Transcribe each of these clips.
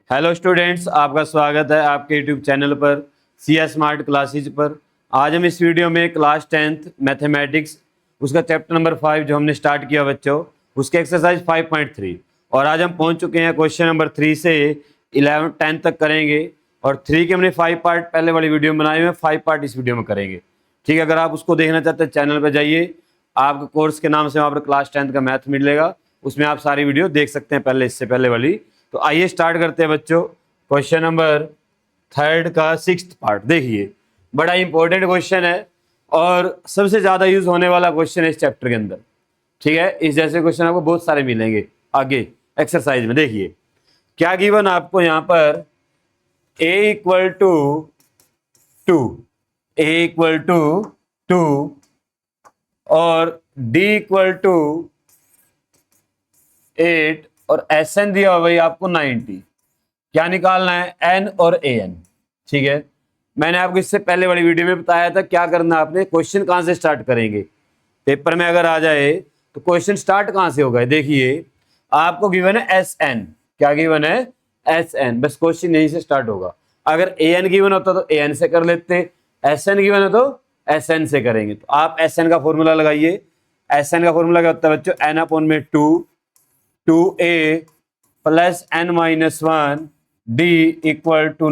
Hello students, आपका स्वागत है आपके यूट्यूब चैनल पर CS स्मार्ट क्लासेज पर। आज हम इस वीडियो में क्लास 10th मैथमेटिक्स उसका चैप्टर नंबर 5 जो हमने स्टार्ट किया बच्चों, उसके एक्सरसाइज 5.3 और आज हम पहुंच चुके हैं क्वेश्चन नंबर 3 से 11 10 तक करेंगे। और 3 के हमने 5 पार्ट पहले वाली वीडियो में बनाए हुए हैं, 5 पार्ट इस वीडियो में करेंगे। ठीक है, अगर आप उसको देखना चाहते हैं चैनल पर जाइए, आपको कोर्स के नाम से वहाँ पर क्लास 10th का मैथ मिलेगा, उसमें आप सारी वीडियो देख सकते हैं पहले, इससे पहले वाली। तो आइए स्टार्ट करते हैं बच्चों। क्वेश्चन नंबर 3 का 6th पार्ट देखिए, बड़ा इंपॉर्टेंट क्वेश्चन है और सबसे ज्यादा यूज होने वाला क्वेश्चन है इस चैप्टर के अंदर। ठीक है, इस जैसे क्वेश्चन आपको बहुत सारे मिलेंगे आगे एक्सरसाइज में। देखिए क्या गिवन आपको यहाँ पर, a इक्वल टू 2 और d इक्वल टू 8 और Sn दिया हुआ भाई आपको 90। क्या निकालना है? n और an। ठीक है, मैंने आपको इससे पहले वाली वीडियो में बताया था क्या करना है आपने। क्वेश्चन कहां से स्टार्ट करेंगे, पेपर में अगर आ जाए तो क्वेश्चन स्टार्ट कहां से होगा। देखिए आपको गिवन है Sn। क्या गिवन है? Sn। बस क्वेश्चन यहीं से स्टार्ट होगा। अगर an गिवन होता तो an से कर लेते, Sn गिवन है तो Sn से करेंगे। तो आप Sn का फॉर्मूला लगाइए। Sn का फॉर्मूला क्या होता है बच्चों? n अपॉन में 2a plus n minus 1 d equal to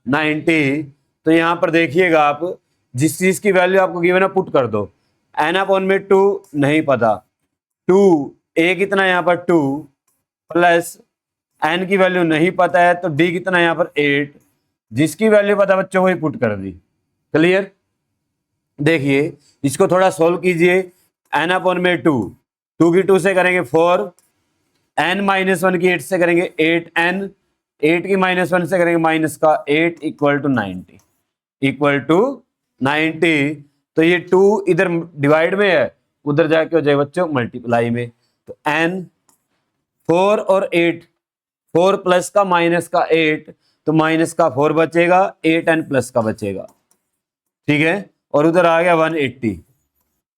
90। तो यहां पर देखिएगा आप, जिस चीज की वैल्यू आपको गिवन है पुट कर दो। n अपॉन में 2 नहीं पता, 2a कितना है यहाँ पर 2 प्लस n की वैल्यू नहीं पता है तो d कितना है यहाँ पर 8, जिसकी वैल्यू पता बच्चों वही पुट कर दी। क्लियर? देखिए इसको थोड़ा सोल्व कीजिए। n अपॉन में 2 की 2 से करेंगे 4, n माइनस 1 की 8 से करेंगे 8n, 8 की माइनस 1 से करेंगे माइनस का 8 इक्वल टू 90। तो ये 2 इधर डिवाइड में है, उधर जाके हो जाए बच्चों मल्टीप्लाई में। तो n 4 और 8, 4 प्लस का माइनस का 8, तो माइनस का 4 बचेगा, 8n प्लस का बचेगा। ठीक है, और उधर आ गया 180।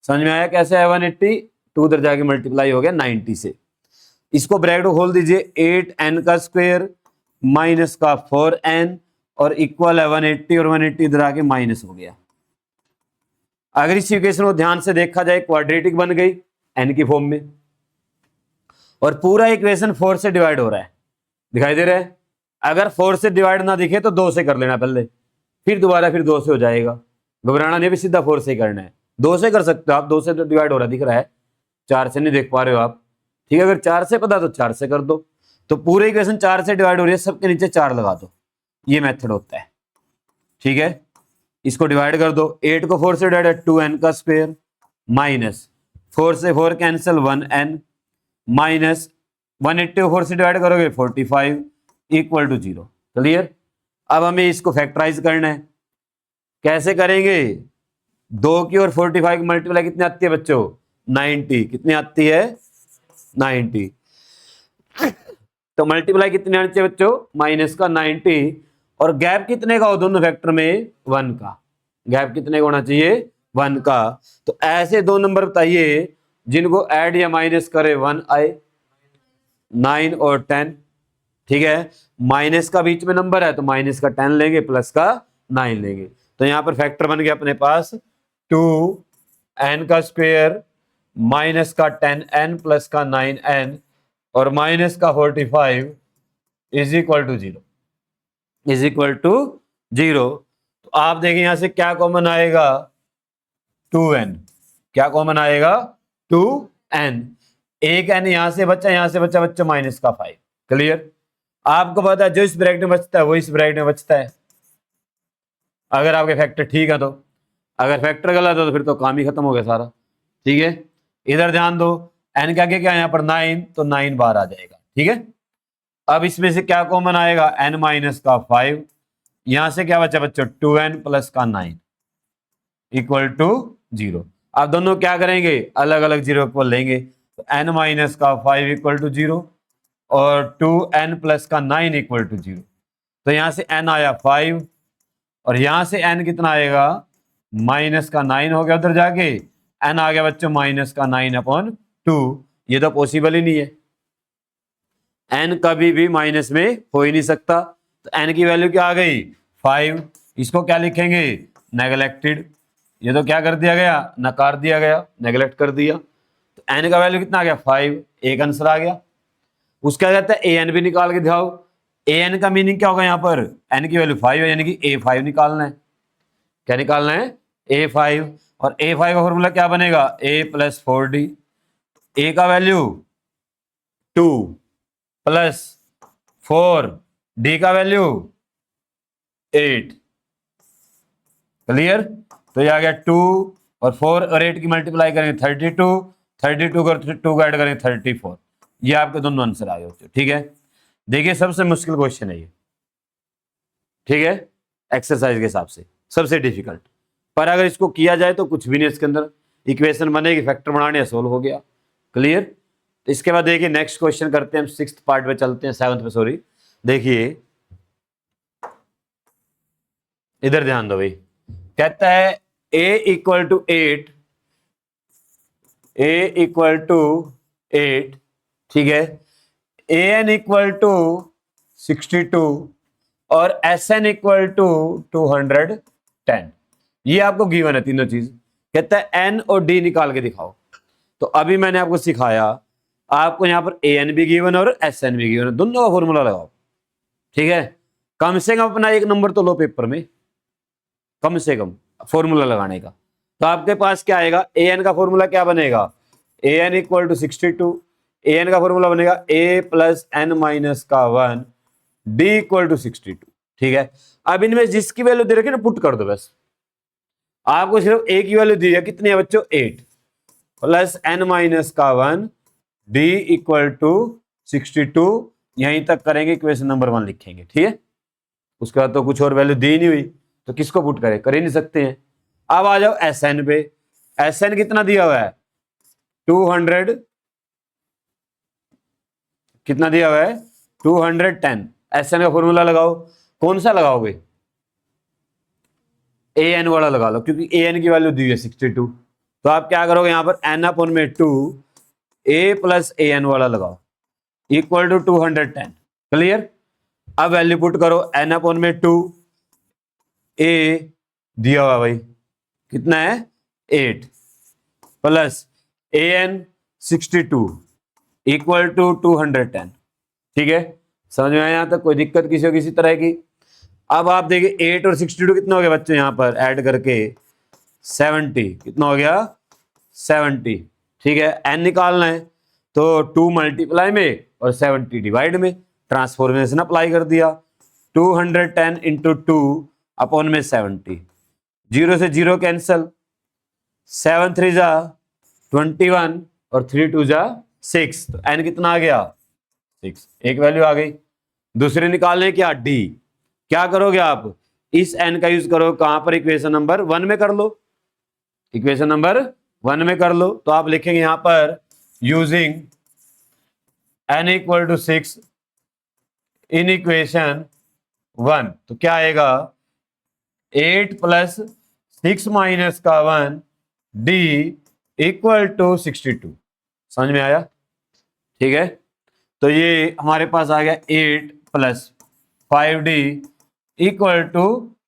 समझ में आया कैसे है 180? तो उधर जाके मल्टीप्लाई हो गया 90 से। इसको ब्रैकेट खोल दीजिए, 8n का स्क्वायर माइनस का 4n और इक्वल है 180, और 180 इधर आके माइनस हो गया। अगर इस इक्वेशन को ध्यान से देखा जाए, क्वाड्रेटिक बन गई n की फॉर्म में, और पूरा इक्वेशन 4 से डिवाइड हो रहा है, दिखाई दे रहा है। अगर 4 से डिवाइड ना दिखे तो 2 से कर लेना पहले, फिर दोबारा फिर 2 से हो जाएगा। घबराना नहीं, भी सीधा 4 से ही करना है। 2 से कर सकते हो आप, 2 से तो डिवाइड हो रहा दिख रहा है, 4 से नहीं देख पा रहे हो आप। ठीक है, अगर 4 से पता तो 4 से कर दो। तो पूरे इक्वेशन 4 से डिवाइड हो रही है, सबके नीचे 4 लगा दो, ये मेथड होता है। ठीक है, इसको डिवाइड कर दो। 8 को 4 से डिवाइड है 2n का स्क्वायर माइनस 4 से 4 कैंसिल 1n माइनस 180 को 4 से डिवाइड करोगे 45 इक्वल टू 0। क्लियर? अब हमें इसको फैक्टराइज करना है। कैसे करेंगे? 2 की और 45 की मल्टीप्लाई कितनी आती है बच्चों? 90। कितनी आती है? 90। तो मल्टीप्लाई कितने आनी चाहिए बच्चों? माइनस का 90। और गैप कितने का हो दोनों फैक्टर में? 1 का। गैप कितने का होना चाहिए? 1 का। तो ऐसे दो नंबर बताइए जिनको ऐड या माइनस करे 1 आए, 9 और 10। ठीक है, माइनस का बीच में नंबर है तो माइनस का 10 लेंगे, प्लस का 9 लेंगे। तो यहां पर फैक्टर बन गया अपने पास 2n का स्क्वायर माइनस का 10n प्लस का 9n और माइनस का 45 इज इक्वल टू 0। तो आप देखें यहां से क्या कॉमन आएगा? 2n। क्या कॉमन आएगा? 2n। एक n यहां से बच्चा माइनस का 5। क्लियर? आपको पता है जो इस ब्रैकेट में बचता है वो इस ब्रैकेट में बचता है, अगर आपके फैक्टर ठीक है तो। अगर फैक्टर गलत हो तो फिर तो काम ही खत्म हो गया सारा। ठीक है, इधर ध्यान दो, n का क्या यहाँ पर 9, तो 9 बार आ जाएगा। ठीक है, अब इसमें से क्या कॉमन आएगा? n माइनस का 5। यहां से क्या बचा बच्चों? 2n प्लस का 9 इक्वल टू 0। अब दोनों क्या करेंगे? अलग अलग जीरो को लेंगे। तो n माइनस का 5 इक्वल टू 0 और 2n प्लस का 9 इक्वल टू 0। तो यहां से n आया 5 और यहां से n कितना आएगा? माइनस का 9 हो गया, उधर जाके n आ गया बच्चों माइनस का 9 अपॉन 2। ये तो पॉसिबल ही नहीं है। n कभी भी माइनस में हो ही नहीं सकता, तो n की वैल्यू क्या आ गई 5। इसको क्या लिखेंगे नेगलेक्टेड, ये तो क्या कर दिया गया नकार दिया गया, नेगलेक्ट कर दिया। तो n का वैल्यू कितना आ गया 5, एक आंसर आ गया। उसका क्या कहता है an भी निकाल के दिखाओ। an का मीनिंग क्या होगा यहाँ पर, n की वैल्यू 5 है यानी कि a5 निकालना है। क्या निकालना है a5, और a5 का फॉर्मूला क्या बनेगा a + 4d। a का वैल्यू 2 + 4, d का वैल्यू 8। क्लियर, तो ये आ गया 2 और 4 और 8 की मल्टीप्लाई करेंगे 32, 32 को 2 को ऐड करेंगे 34। ये आपके दोनों आंसर आए होते। ठीक है, देखिए सबसे मुश्किल क्वेश्चन है ये, ठीक है, एक्सरसाइज के हिसाब से सबसे डिफिकल्ट, पर अगर इसको किया जाए तो कुछ भी नहीं इसके अंदर, इक्वेशन बनेगी, फैक्टर बनाने सोल्व हो गया। क्लियर, तो इसके बाद देखिए नेक्स्ट क्वेश्चन करते हैं हम, 6th पार्ट पे चलते हैं, 7th पे सॉरी। देखिए इधर ध्यान दो भाई, कहता है a = 8, a = 8, ठीक है, an = 62 और Sn = 210। ये आपको गिवन है तीनों चीज, कहता है n और d निकाल के दिखाओ। तो अभी मैंने आपको सिखाया, आपको यहां पर an भी गिवन और Sn भी गिवन है, दोनों का फॉर्मूला लगाओ। ठीक है, कम से कम अपना 1 नंबर तो लो पेपर में, कम से कम फॉर्मूला लगाने का। तो आपके पास क्या आएगा, an का फॉर्मूला क्या बनेगा, an = 62, an का फॉर्मूला बनेगा a + n - 1 d = 62। ठीक है, अब इनमें जिसकी वैल्यू दे रखी ना पुट कर दो बस। आपको सिर्फ a की वैल्यू दी है, कितनी है बच्चों 8 + n - 1 d = 62। यहीं तक करेंगे, क्वेश्चन नंबर 1 लिखेंगे। ठीक है, उसके बाद तो कुछ और वैल्यू दी नहीं हुई, तो किसको पुट करें, कर ही नहीं सकते हैं। अब आ जाओ Sn पे, Sn कितना दिया हुआ है 200, कितना दिया हुआ है 210। Sn का फॉर्मूला लगाओ, कौन सा लगाओगे, an वाला लगा लो, क्योंकि an की वैल्यू दी है 62। तो आप क्या करोगे यहां पर n/2 a + an वाला लगाओ = 210। क्लियर, अब वैल्यू पुट करो, n/2 a दिया हुआ भाई कितना है 8 + an 62 = 210। ठीक है, समझ में आया यहां तक, कोई दिक्कत किसी को किसी तरह की। अब आप देखिए 8 और 62 कितना हो गया बच्चों, यहां पर ऐड करके 70, कितना हो गया 70। ठीक है, n निकालना है तो 2 मल्टीप्लाई में और 70 डिवाइड में, ट्रांसफॉर्मेशन अप्लाई कर दिया, 210 × 2 अपॉन में 70, 0 से 0 कैंसल, 7 3 जा 21 और 3 2 जा 6, तो n कितना आ गया 6, एक वैल्यू आ गई। दूसरे निकालने क्या d, क्या करोगे आप इस n का यूज करो कहां पर, इक्वेशन नंबर 1 में कर लो, इक्वेशन नंबर 1 में कर लो। तो आप लिखेंगे यहां पर यूजिंग n = 6 इन इक्वेशन 1, तो क्या आएगा 8 + 6 - 1 d = 62। समझ में आया, ठीक है, तो ये हमारे पास आ गया 8 + 5d =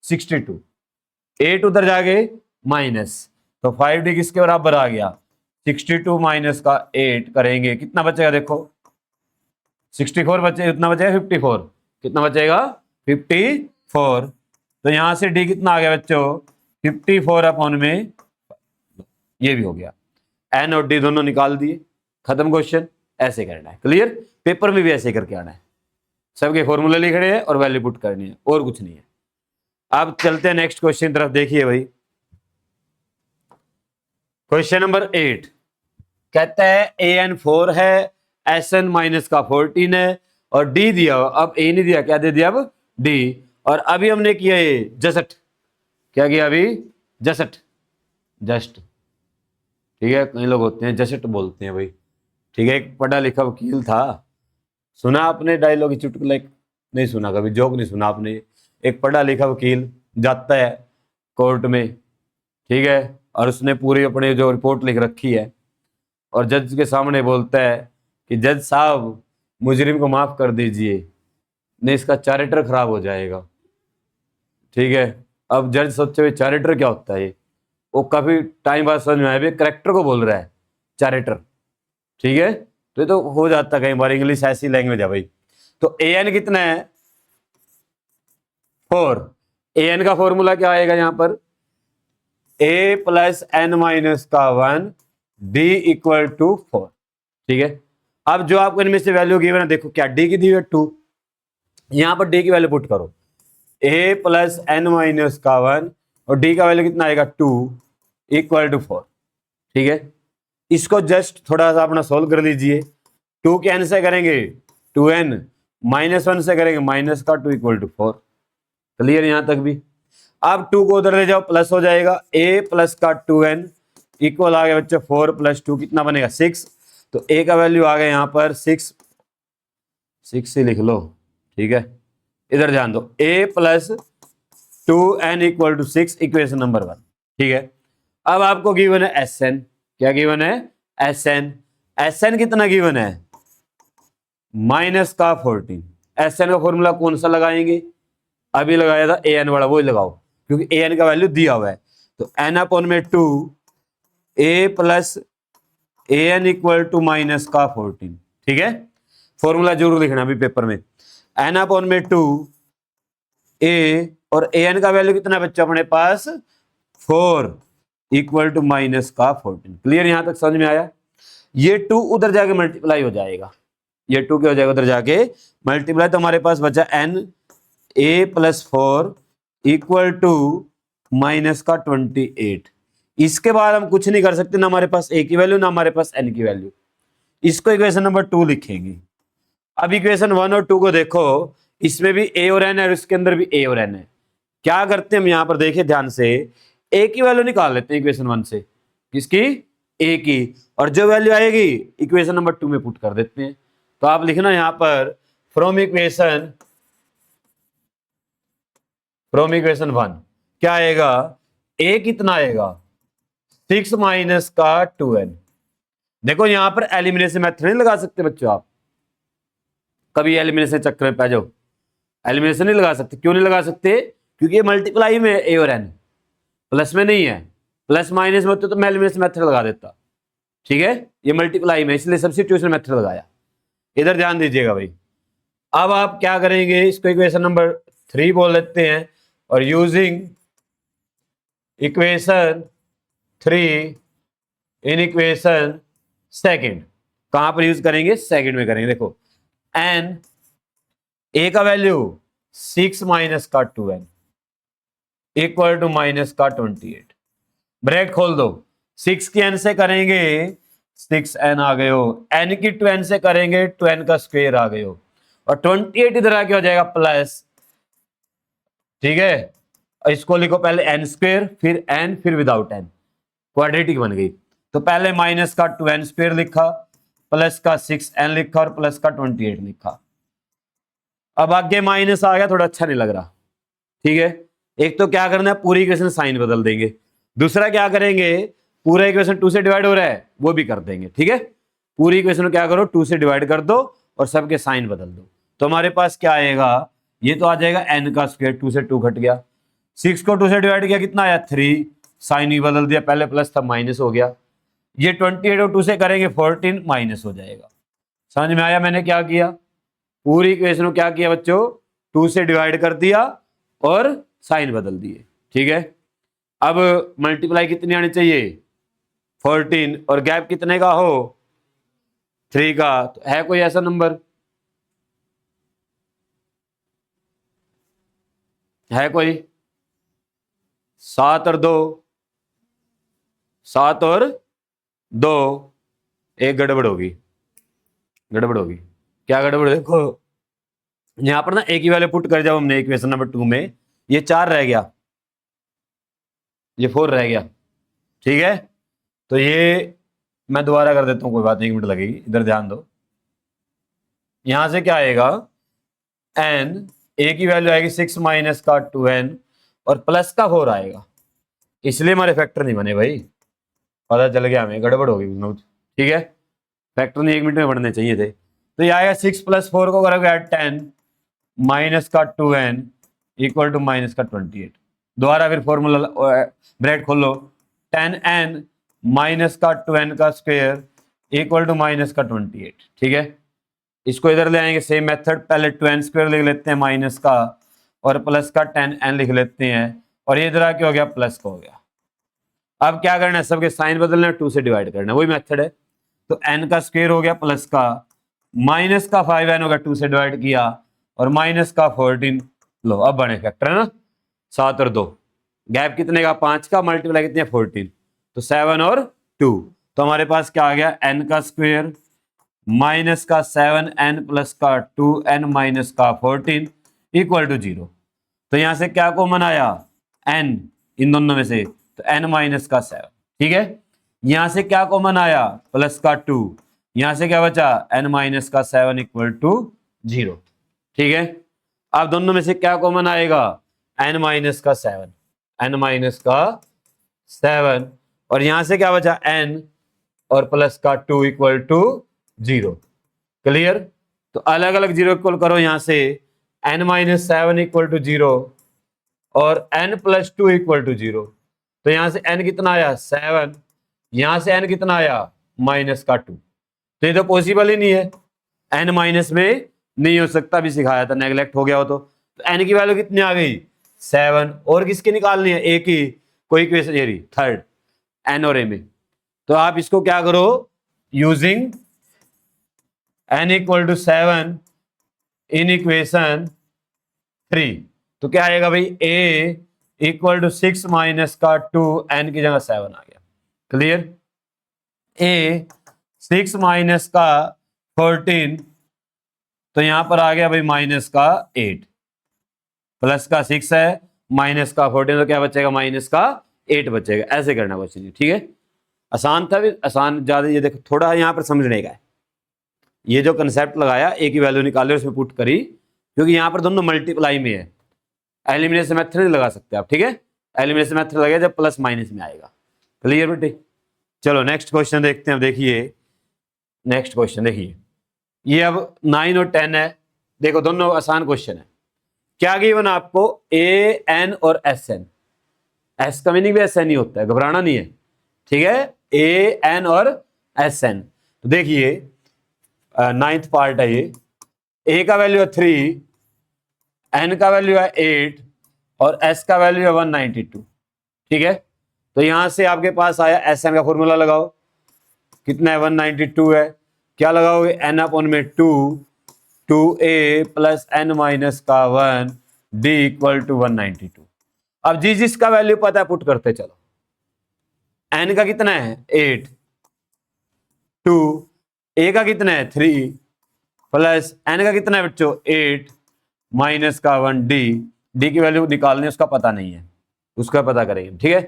62। 8 उधर जाके माइनस, तो 5d किसके बराबर आ गया 62 माइनस का 8 करेंगे, कितना बचेगा देखो 64 बचे, उतना बचेगा 54, कितना बचेगा 54। तो यहां से d कितना आ गया बच्चों 54 में, ये भी हो गया, n और d दोनों निकाल दिए, खत्म क्वेश्चन। ऐसे करना है, क्लियर, पेपर में भी ऐसे करके आना है, सबके फॉर्मूले लिखने हैं और वैल्यू पुट करनी है, और कुछ नहीं है। अब चलते हैं नेक्स्ट क्वेश्चन तरफ, देखिए भाई क्वेश्चन नंबर 8 कहता है an 4 है, Sn माइनस का 14 है और d दिया, अब a नहीं दिया, क्या दे दिया अब d, और अभी हमने किया ये जस्ट, क्या किया अभी जस्ट, ठीक है, कई लोग होते हैं जस्ट बोलते हैं भाई, ठीक है, एक पढ़ा लिखा वकील था, सुना आपने डायलॉग चुटकुला, नहीं सुना कभी, जोक नहीं सुना आपने। एक पढ़ा लिखा वकील जाता है कोर्ट में, ठीक है, और उसने पूरी अपने जो रिपोर्ट लिख रखी है और जज के सामने बोलता है कि जज साहब मुजरिम को माफ कर दीजिए, नहीं इसका चारित्र खराब हो जाएगा। ठीक है, अब जज सोचे हुए चारित्र क्या होता है, वो काफी टाइम बाद समझ में आया, करेक्टर को बोल रहा है चारित्र। ठीक है, तो ये तो हो जाता है कई बार, इंग्लिश ऐसी लैंग्वेज है भाई। तो ए एन कितना है 4। ए एन का फॉर्मूला क्या आएगा यहाँ पर, ए प्लस एन माइनस का 1 डी इक्वल टू 4। ठीक है, अब जो आपको इनमें से वैल्यू गिवन है, देखो क्या डी की दी है 2, यहां पर डी की वैल्यू पुट करो, ए प्लस एन माइनस का 1 और डी का वैल्यू कितना आएगा 2 इक्वल टू 4। ठीक है, इसको जस्ट थोड़ा सा अपना सोल्व कर लीजिए। 2 के एन से करेंगे 2n, -1 से करेंगे माइनस का 2 इक्वल टू 4। क्लियर यहां तक भी। अब 2 को उधर ले जाओ, प्लस हो जाएगा, a प्लस का 2n इक्वल आ गया बच्चों 4 प्लस 2 कितना बनेगा 6। तो a का वैल्यू आ गया यहां पर 6 से लिख लो। ठीक है, इधर ध्यान दो, a plus 2n equal to 6, equation number 1। ठीक है, अब आपको गिवन है Sn, क्या गिवन है Sn कितना गिवन है माइनस का 14। Sn का फॉर्मूला कौन सा लगाएंगे, अभी लगाया था an वाला, वही लगाओ क्योंकि an का वैल्यू दिया हुआ है। तो n अपॉन में 2 a plus an equal to minus का 14। ठीक है, फॉर्मूला जरूर लिखना अभी पेपर में, n अपॉन में 2 a और an का वैल्यू कितना बच्चा अपने पास 4 इक्वल टू माइनस का 14। क्लियर यहां तक समझ में आया। ये 2 उधर जाके मल्टीप्लाई हो जाएगा, ये 2 क्या हो जाएगा उधर जाके मल्टीप्लाई, तो हमारे पास बचा n a plus 4 equal to minus का 28। इसके बाद हम कुछ नहीं कर सकते, ना हमारे पास a की वैल्यू ना हमारे पास n की वैल्यू, इसको इक्वेशन नंबर 2 लिखेंगे। अब इक्वेशन 1 और 2 को देखो, इसमें भी a और n है और इसके अंदर भी a और n है। क्या करते हैं हम यहां पर देखिए ध्यान से, a की वैल्यू निकाल लेते हैं इक्वेशन 1 से, किसकी a की, और जो वैल्यू आएगी इक्वेशन नंबर 2 में पुट कर देते हैं। तो आप लिखना यहां पर फ्रॉम इक्वेशन 1 क्या आएगा, a कितना आएगा 6 माइनस का 2n। देखो यहां पर एलिमिनेशन मेथड नहीं लगा सकते बच्चों, आप कभी एलिमिनेशन चक्कर में पै जाओ, एलिमिनेशन नहीं लगा सकते। क्यों नहीं लगा सकते, क्योंकि ये मल्टीप्लाई में a और n, प्लस में नहीं है, प्लस माइनस में होते तो मैं एलिमिनेशन मेथड लगा देता। ठीक है, ये मल्टीप्लाई में, इसलिए सब्स्टिट्यूशन मेथड लगाया। इधर ध्यान दीजिएगा भाई। अब आप क्या करेंगे, इसको इक्वेशन नंबर 3 बोल लेते हैं, और यूजिंग इक्वेशन 3 इन इक्वेशन 2 कहां पर यूज करेंगे, सेकंड में करेंगे। देखो n a का वैल्यू 6 माइनस का 2n इक्वल टू माइनस का 28, ब्रैकेट खोल दो, 6 की n से करेंगे 6n आ गए हो, n की 2n से करेंगे 2n का स्क्वायर आ गए हो, और 28 इधर आके हो जाएगा प्लस। ठीक है, इसको लिखो पहले n स्क्वायर फिर n फिर विदाउट n, क्वाड्रेटिक बन गई। तो पहले माइनस का 2n स्क्वायर लिखा, प्लस का 6n लिखा और प्लस का 28 लिखा। अब आगे माइनस आ गया, थोड़ा अच्छा नहीं लग रहा। ठीक है, एक तो क्या करना है, पूरी इक्वेशन साइन बदल देंगे, दूसरा क्या करेंगे, पूरा इक्वेशन 2 से डिवाइड हो रहा है वो भी कर देंगे। ठीक है, पूरी इक्वेशन क्या करो 2 से डिवाइड कर दो और सबके साइन बदल दो। तो हमारे पास क्या आएगा, ये तो आ जाएगा n का स्क्वायर, 2 से 2 घट गया, 6 को 2 से डिवाइड किया कितना आया 3, साइन ही बदल दिया, पहले प्लस था माइनस हो गया। ये 28 और 2 से करेंगे 14 माइनस हो जाएगा। समझ में आया मैंने क्या किया, पूरी इक्वेशन को क्या किया बच्चों, 2 से डिवाइड कर दिया और साइन बदल दिए। ठीक है, अब मल्टीप्लाई कितनी आनी चाहिए 14, और गैप कितने का हो 3 का। तो है कोई ऐसा नंबर, है कोई 7 और 2, 7 और 2, एक गड़बड़ होगी, गड़बड़ होगी। क्या गड़बड़, देखो यहां पर ना एक ही वैल्यू पुट कर जाओ हमने इक्वेशन नंबर 2 में, ये 4 रह गया, ये 4 रह गया। ठीक है, तो ये मैं दोबारा कर देता हूं, कोई बात नहीं, 1 मिनट लगेगी, इधर ध्यान दो। यहां से क्या आएगा, n a की वैल्यू आएगी 6 माइनस का 2n और प्लस का 4 आएगा, इसलिए हमारे फैक्टर नहीं बने भाई, पता चल गया हमें, गड़बड़ होगी। ठीक है, फैक्टर नहीं 1 मिनट में बढ़ने चाहिए थे। तो तो ये आएगा 6 + 4 को करोगे ऐड 10 माइनस का 2n इक्वल टू माइनस का 28। दोबारा फिर फॉर्मूला ब्रैकेट खोलो 10n माइनस का 2n का स्क्वायर इक्वल टू माइनस का 28। ठीक है, इसको इधर ले आएंगे सेम मेथड, पहले 2n स्क्वायर लिख लेते हैं माइनस का और प्लस का 10n लिख लेते हैं और ये इधर आके हो गया प्लस का हो गया। अब क्या करना है, सबके साइन बदलना है, 2 से डिवाइड करना है, वही मेथड है। तो n का स्क्वायर हो गया प्लस का, माइनस का 5n होगा 2 से डिवाइड किया और माइनस का 14। लो अब बने फैक्टर है ना, 7 और 2, गैप कितने का 5 का, मल्टीप्लाई कितने 14, तो 7 और 2। तो हमारे पास क्या आ गया, n का स्क्वायर माइनस का 7n प्लस का 2n माइनस का 14 इक्वल टू 0। तो यहां से क्या कॉमन आया, n इन दोनों में से, तो n माइनस का 7। ठीक है, यहां से क्या कॉमन आया, प्लस का 2, यहां से क्या बचा n माइनस का 7 इक्वल टू 0। ठीक है, अब दोनों में से क्या कॉमन आएगा, n माइनस का 7, n माइनस का 7 और यहां से क्या बचा n और प्लस का 2 इक्वल टू 0। क्लियर, तो अलग अलग 0 इक्वल करो, यहां से n माइनस 7 इक्वल टू 0 और n प्लस 2 इक्वल टू 0। तो यहां से n कितना आया 7, यहां से n कितना आया माइनस का 2। तो ये तो पॉसिबल ही नहीं है, n माइनस में नहीं हो सकता, भी सिखाया था, नेगलेक्ट हो गया हो तो n की वैल्यू कितनी आ गई 7, और किसकी निकालनी है, a की, कोई इक्वेशन ये रही थर्ड n और a में। तो आप इसको क्या करो, using n equal to 7 in equation 3, तो क्या आएगा भाई a इक्वल टू 6 माइनस का 2, n की जगह 7 आ गया। क्लियर, a 6 माइनस का 14, तो यहां पर आ गया भाई माइनस का 8, प्लस का 6 है माइनस का 14, तो क्या बचेगा माइनस का 8 बचेगा। ऐसे करना बच्चे जी, ठीक है, आसान था भी, आसान ज्यादा, ये देखो थोड़ा यहां पर समझने का है, ये जो कंसेप्ट लगाया ए की वैल्यू निकाले उसमें पुट करी, क्योंकि यहां पर दोनों मल्टीप्लाई में है, एलिमिनेशन मेथड नहीं लगा सकते आप। ठीक है, एलिमिनेशन मेथड लगेगा जब प्लस माइनस में आएगा। क्लियर बेटे, चलो नेक्स्ट क्वेश्चन देखते हैं। अब देखिए नेक्स्ट क्वेश्चन देखिए, ये अब 9 और 10 है, देखो दोनों आसान क्वेश्चन है। क्या गिवन आपको, ए एन और एस एन, एस का मीनिंग भी एस एन ही होता है, घबराना नहीं है। ठीक है, ए एन और एस एन, तो देखिए 9th पार्ट है ये, ए का वैल्यू है 3, एन का वैल्यू है 8 और एस का वैल्यू है 192। ठीक है, तो यहां से आपके पास आया एस एन का फॉर्मूला लगाओ, कितना है 192 है, क्या लगाओगे एन अपॉन में 2 2a प्लस एन माइनस का 1 डी इक्वल टू 192। अब जिसका वैल्यू पता है पुट करते चलो, एन का कितना है 8, 2 ए का कितना है 3 प्लस एन का कितना है बच्चों 8 माइनस का 1 डी, डी की वैल्यू निकालने उसका पता नहीं है, उसका पता करेंगे। ठीक है,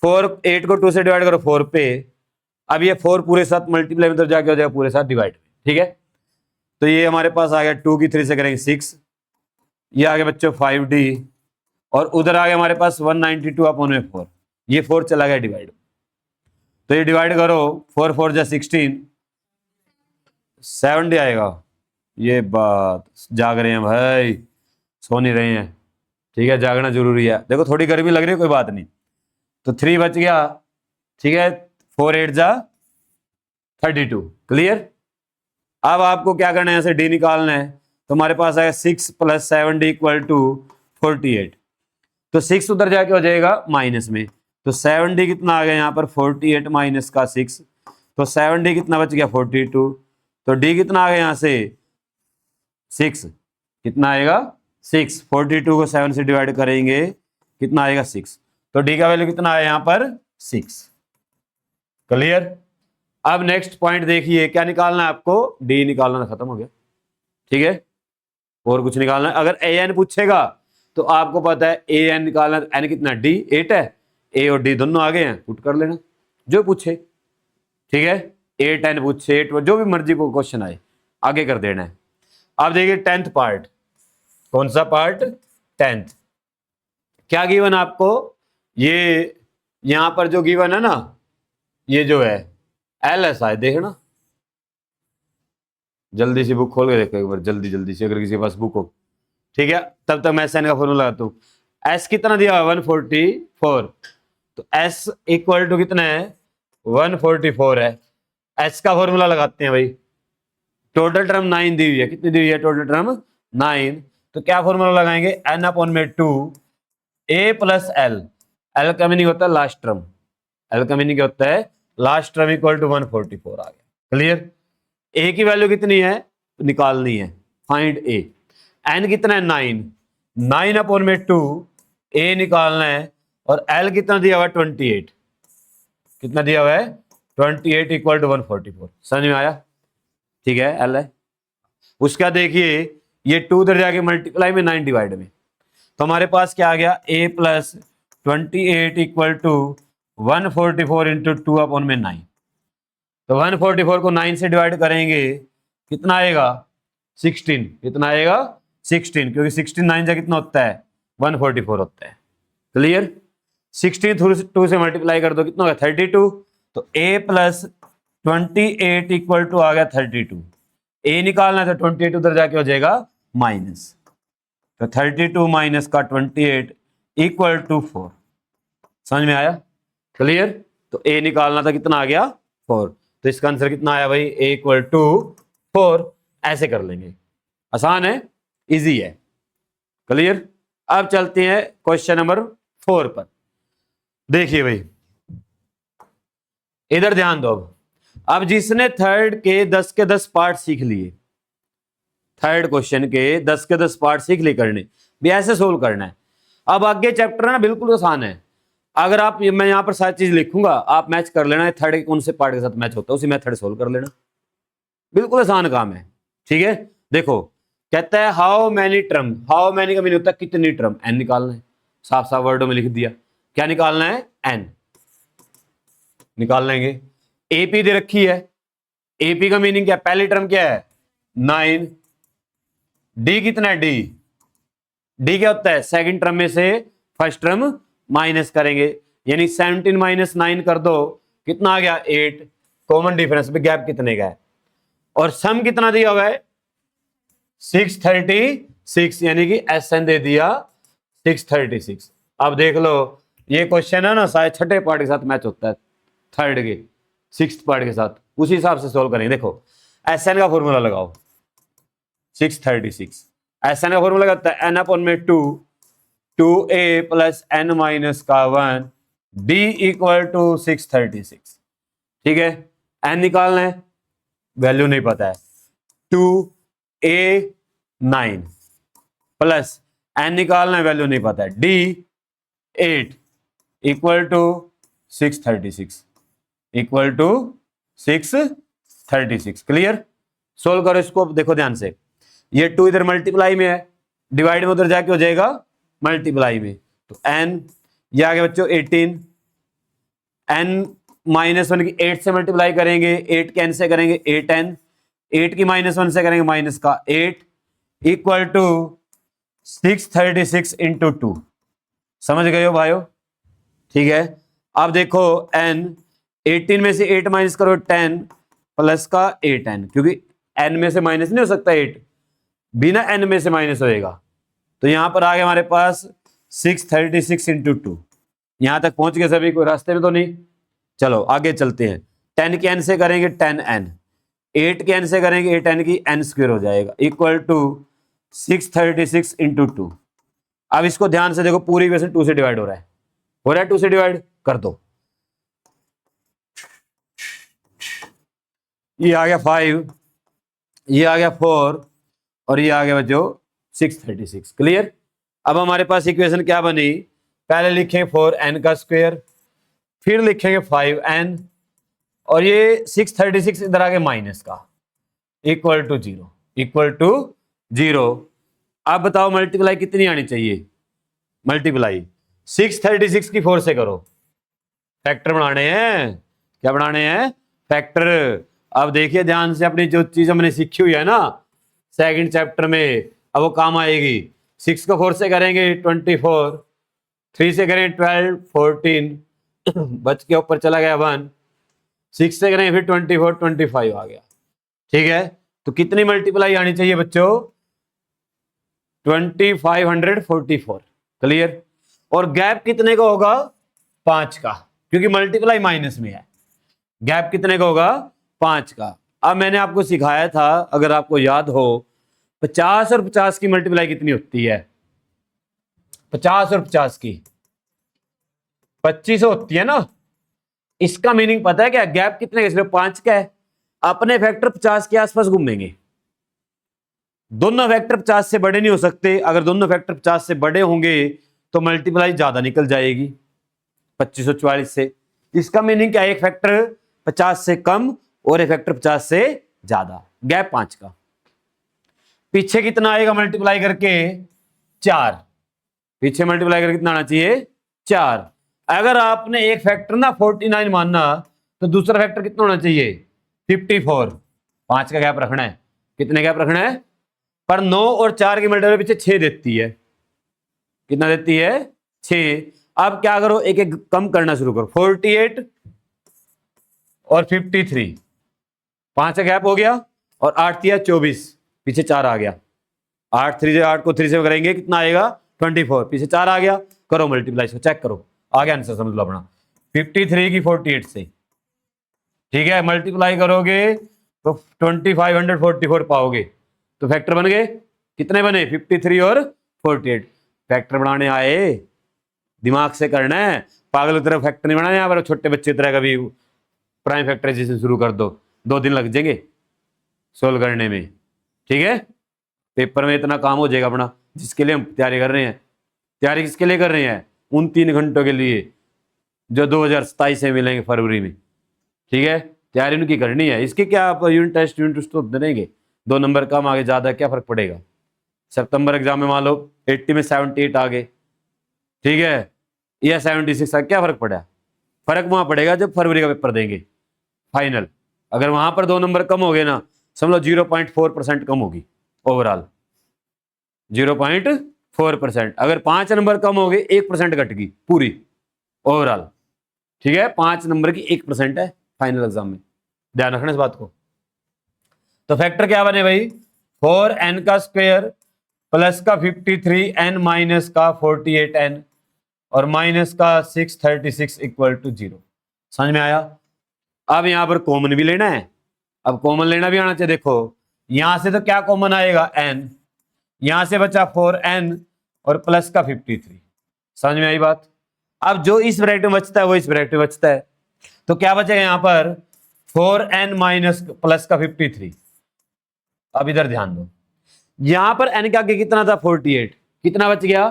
4 8 को 2 से डिवाइड करो 4 पे, अब ये 4 पूरे साथ मल्टीप्लाई में तो जाके हो जाएगा पूरे साथ डिवाइड। ठीक है, तो ये हमारे पास आ गया 2 की 3 से करेंगे 6, ये आ गया बच्चों 5d और उधर आ गया हमारे पास 192 अपॉन में 4, ये 4 चला गया डिवाइड, तो ये डिवाइड करो 4 4 जा 16, 70 आएगा। ये बात, जाग रहे हैं भाई, सो नहीं रहे हैं। ठीक है, जागना जरूरी है, देखो थोड़ी गर्मी लग रही है कोई बात नहीं, तो 3 बच गया। ठीक है, 4 8 जा 32। क्लियर, अब आपको क्या करना है, यहां से डी निकालना है, तो हमारे पास आएगा 6 प्लस 7d इक्वल टू 48, तो 6 उधर जाके हो जाएगा माइनस में, तो 7d कितना आ गया यहाँ पर 48 माइनस का 6, तो 7d कितना बच गया 42, तो d कितना आ गया यहाँ से 6, कितना आएगा 6, 42 को 7 से डिवाइड करेंगे कितना आएगा 6, तो d का वैल्यू कितना आया यहाँ पर 6। क्लियर, अब नेक्स्ट पॉइंट देखिए, क्या निकालना है आपको, डी निकालना, खत्म हो गया। ठीक है, और कुछ निकालना है, अगर ए एन पूछेगा तो आपको पता है ए एन निकालना, एन कितना डी 8 है, ए और डी दोनों आ गए हैं, पुट कर लेना जो पूछे। ठीक है, 8 एन पूछे 8 जो भी मर्जी को क्वेश्चन आए आगे कर देना है। अब देखिए 10th पार्ट, कौन सा पार्ट 10th, क्या गिवन आपको, ये यहां पर जो गिवन है ना, ये जो है एल एस आई देखना, जल्दी से बुक खोल के देखो एक बार, जल्दी जल्दी से, अगर किसी के पास बुक हो। ठीक है, तब तक मैं एन का फॉर्मूला लगाता हूँ। एस कितना दिया हुआ 144, तो एस इक्वल टू कितना है 144 है। एस का फॉर्मूला लगाते हैं भाई। टोटल टर्म 9 दी हुई है, कितनी दी हुई है टोटल टर्म 9, तो क्या फॉर्मूला लगाएंगे एन अपॉन में 2 ए प्लस एल। एल का मीनिंग होता है लास्ट टर्म, एल का मीनिंग क्या होता है लास्ट टर्म इक्वल टू 144 आ गया। क्लियर। ए की वैल्यू कितनी है निकालनी है, फाइंड ए। एन कितना है 9, 9 अपॉन में 2 ए निकालना है, और एल कितना दिया हुआ है 28, कितना दिया हुआ है 28 इक्वल टू 144। समझ में आया। ठीक है, एल है। उसका देखिए ये 2 उधर जाके मल्टीप्लाई में 9 डिवाइड में, तो हमारे पास क्या आ गया a plus 28 equal to 144 into 2 upon में 9। तो 144 को 9 से डिवाइड करेंगे कितना आएगा 16, कितना आएगा 16, क्योंकि 16 9 से कितना होता है 144 होता है। क्लियर। 16 थ्रू 2 से मल्टीप्लाई कर दो कितना होगा 32, तो a प्लस 28 इक्वल टू आ गया 32। a निकालना है तो 28 उधर जाके हो जाएगा माइनस, तो 32 माइनस का 28 इक्वल टू 4। समझ में आया। क्लियर। तो a निकालना था कितना आ गया 4, तो इसका आंसर कितना आया भाई a इक्वल टू 4। ऐसे कर लेंगे, आसान है, इजी है। क्लियर। अब चलते हैं क्वेश्चन नंबर 4 पर। देखिए भाई इधर ध्यान दो। अब जिसने थर्ड के 10 के 10 पार्ट सीख लिए, थर्ड क्वेश्चन के 10 के 10 पार्ट सीख लिए करने, भी ऐसे सोल्व करना है। अब आगे चैप्टर है ना बिल्कुल आसान है। अगर आप मैं यहां पर सारी चीज लिखूंगा, आप मैच कर लेना थर्ड के कौन से पार्ट के साथ मैच होता है, उसी मेथड सोल्व कर लेना, बिल्कुल आसान काम है। ठीक है। देखो कहता है how many term, how many का मीनिंग होता है कितनी टर्म, एन निकालना है। साफ साफ वर्डों में लिख दिया, क्या निकालना है एन निकाल लेंगे। एपी दे रखी है, एपी का मीनिंग क्या, पहली टर्म क्या है 9, डी कितना है डी, डी क्या होता है सेकंड टर्म में से फर्स्ट टर्म माइनस करेंगे, यानी 17 माइनस 9 कर दो कितना आ गया 8। कॉमन डिफरेंस में गैप कितने का है, और सम कितना दिया हुआ है 636, यानी कि एस एन दे दिया 636। अब देख लो ये क्वेश्चन है ना शायद छठे पार्ट के साथ मैच होता है, थर्ड के 6th पार्ट के साथ, उसी हिसाब से सोल्व करेंगे। देखो एस एन का फॉर्मूला लगाओ 636, एस एन का फॉर्मूला लगता है एन अपॉन में 2 2a प्लस एन माइनस का 1 d इक्वल टू 636। ठीक है, एन निकालना है, वैल्यू नहीं पता है, 2a 9 प्लस एन निकालना है, वैल्यू नहीं पता है, d 8 equal to 636 equal to 636। Clear. Solve करो इसको, देखो ध्यान से, ये 2 इधर मल्टीप्लाई में है, डिवाइड में उधर जाके हो जाएगा मल्टीप्लाई में, तो n ये आ गया बच्चों 18, n माइनस 1 की 8 से मल्टीप्लाई करेंगे, 8 के n से करेंगे 8n, 8 की माइनस 1 से करेंगे माइनस का 8 इक्वल टू 636 इंटू 2। समझ गए हो भाइयों। ठीक है। अब देखो n 18 में से 8 माइनस करो 10 प्लस का 8n, क्योंकि n में से माइनस नहीं हो सकता 8, बिना n में से माइनस होएगा, तो यहां पर आ गया हमारे पास 636 इंटू 2। यहां तक पहुंच गए सभी, कोई रास्ते में तो नहीं। चलो आगे चलते हैं, 10 के n से करेंगे 10n, 8 के n से करेंगे 8n की n स्क्वायर हो जाएगा इक्वल टू 636 इंटू 2। अब इसको ध्यान से देखो, पूरी इक्वेशन 2 से डिवाइड हो रहा है 2 से डिवाइड कर दो, ये आ गया 5, ये आ गया 4, और ये आ गया बच्चों 636। क्लियर। अब हमारे पास इक्वेशन क्या बनी, पहले लिखेंगे 4n का स्क्वायर, फिर लिखेंगे 5n, और ये 636 इधर आ गया माइनस का इक्वल टू 0, इक्वल टू 0। अब बताओ मल्टीप्लाई कितनी आनी चाहिए, मल्टीप्लाई 636 की 4 से करो, फैक्टर बनाने हैं, क्या बनाने हैं फैक्टर। अब देखिए ध्यान से, अपनी जो चीज हमने सीखी हुई है ना सेकंड चैप्टर में, अब वो काम आएगी। 6 को 4 से करेंगे 24, 3 से करेंगे 12 14 बच के ऊपर चला गया 1, 6 से करेंगे फिर 24 25 आ गया। ठीक है। तो कितनी मल्टीप्लाई आनी चाहिए बच्चों? 2544। क्लियर? और गैप कितने का होगा? 5 का, क्योंकि मल्टीप्लाई माइनस में है। गैप कितने का होगा? 5 का। अब मैंने आपको सिखाया था, अगर आपको याद हो, 50 और 50 की मल्टीप्लाई कितनी होती है? 50 और 50 की 2500 होती है ना। इसका मीनिंग पता है क्या? गैप कितने का? सिर्फ 5 का है। अपने फैक्टर 50 के आसपास घूमेंगे। दोनों फैक्टर 50 से बड़े नहीं हो सकते। अगर दोनों फैक्टर 50 से बड़े होंगे तो मल्टीप्लाई ज्यादा निकल जाएगी 2544 से। इसका मीनिंग क्या है? एक फैक्टर 50 से कम और एक फैक्टर 50 से ज्यादा। गैप 5 का। पीछे कितना आएगा मल्टीप्लाई करके? 4। पीछे मल्टीप्लाई करके कितना आना चाहिए? 4। अगर आपने एक फैक्टर ना 49 मानना, तो दूसरा फैक्टर कितना होना चाहिए? 54। 5 का गैप रखना है। कितने गैप रखना है? पर 9 और 4 की मल्टीप्लाई पीछे 6 देती है। कितना देती है? 6। अब क्या करो, एक एक कम करना शुरू करो। 48 और 53, 5 का गैप हो गया, और 8 दिया 24, पीछे 4 आ गया। 8 को 3 से करेंगे, कितना आएगा? 24, पीछे 4 आ गया। करो मल्टीप्लाई, इसको चेक करो, आ गया आंसर, समझ लो अपना। 53 की 48 से, ठीक है, मल्टीप्लाई करोगे तो 2544 पाओगे। तो फैक्टर बन गए। कितने बने? 53 और 48। फैक्टर बनाने आए, दिमाग से करना है। पागल की तरह फैक्टर नहीं बनाना। यहाँ पर छोटे बच्चे की तरह कभी प्राइम फैक्टराइजेशन शुरू कर दो, 2 दिन लग जाएंगे सोल्व करने में। ठीक है, पेपर में इतना काम हो जाएगा अपना, जिसके लिए हम तैयारी कर रहे हैं। तैयारी किसके लिए कर रहे हैं? उन 3 घंटों के लिए जो 2027 से मिलेंगे फरवरी में। ठीक है, तैयारी उनकी करनी है। इसके क्या आप यूनिट टेस्ट तो देंगे, 2 नंबर कम आगे ज़्यादा क्या फ़र्क पड़ेगा? सितंबर एग्जाम में मान लो 80 में 78 आ गए, ठीक है, या 76 आ, क्या फ़र्क पड़ा? फर्क वहाँ पड़ेगा जब फरवरी का पेपर देंगे फाइनल। अगर वहाँ पर 2 नंबर कम हो गए ना, समझ लो 0.4% कम होगी ओवरऑल। 0.4%। अगर 5 नंबर कम हो गए, 1% घट गई पूरी ओवरऑल। ठीक है, 5 नंबर की 1% है फाइनल एग्जाम में, ध्यान रखना इस बात को। तो फैक्टर क्या बने भाई? 4n का स्क्वायर प्लस का 53n माइनस का 48n और माइनस का 636 इक्वल टू 0। समझ में आया? अब यहां पर कॉमन भी लेना है। अब कॉमन लेना भी आना चाहिए। देखो यहां से तो क्या कॉमन आएगा? n। यहां से बचा 4n और प्लस का 53। समझ में आई बात? अब जो इस ब्रैकेट में बचता है वो इस ब्रैकेट में बचता है, तो क्या बचेगा यहां पर? 4n माइनस प्लस का 53। अब इधर ध्यान दो, यहां पर n के आगे कितना था? 48। कितना बच गया?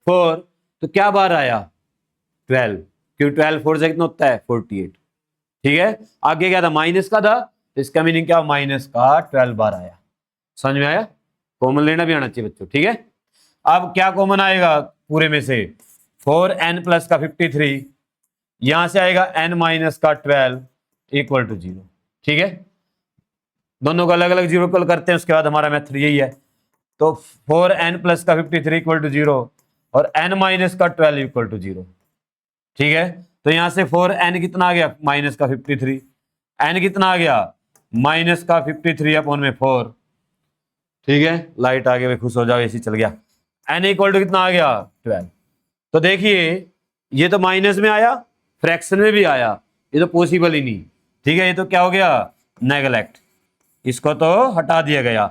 4। तो क्या बार आया? 12, क्योंकि 12 4 से कितना होता है? 48। ठीक है, आगे क्या था? माइनस का था, तो इसका मीनिंग क्या? माइनस का 12 बार आया। समझ में आया? कॉमन लेना भी आना चाहिए बच्चों। ठीक है, अब क्या कॉमन आएगा पूरे में से? 4n प्लस का 53, यहां से आएगा n माइनस का 12 इक्वल टू 0। ठीक है, दोनों को अलग अलग 0 इक्वल करते हैं, उसके बाद हमारा मेथड यही है। तो 4n प्लस का 53 इक्वल टू 0 और n माइनस का 12 इक्वल टू 0। ठीक है, तो यहां से 4n कितना आ गया? माइनस का 53। n कितना आ गया? माइनस का 53 अपॉन में 4। ठीक है, लाइट आ गया, खुश हो जाओ, ऐसे चल गया। n इक्वल टू कितना आ गया? 12। तो देखिए ये तो माइनस में आया, फ्रैक्शन में भी आया, ये तो पॉसिबल ही नहीं। ठीक है, ये तो क्या हो गया? नेगलेक्ट। इसको तो हटा दिया गया।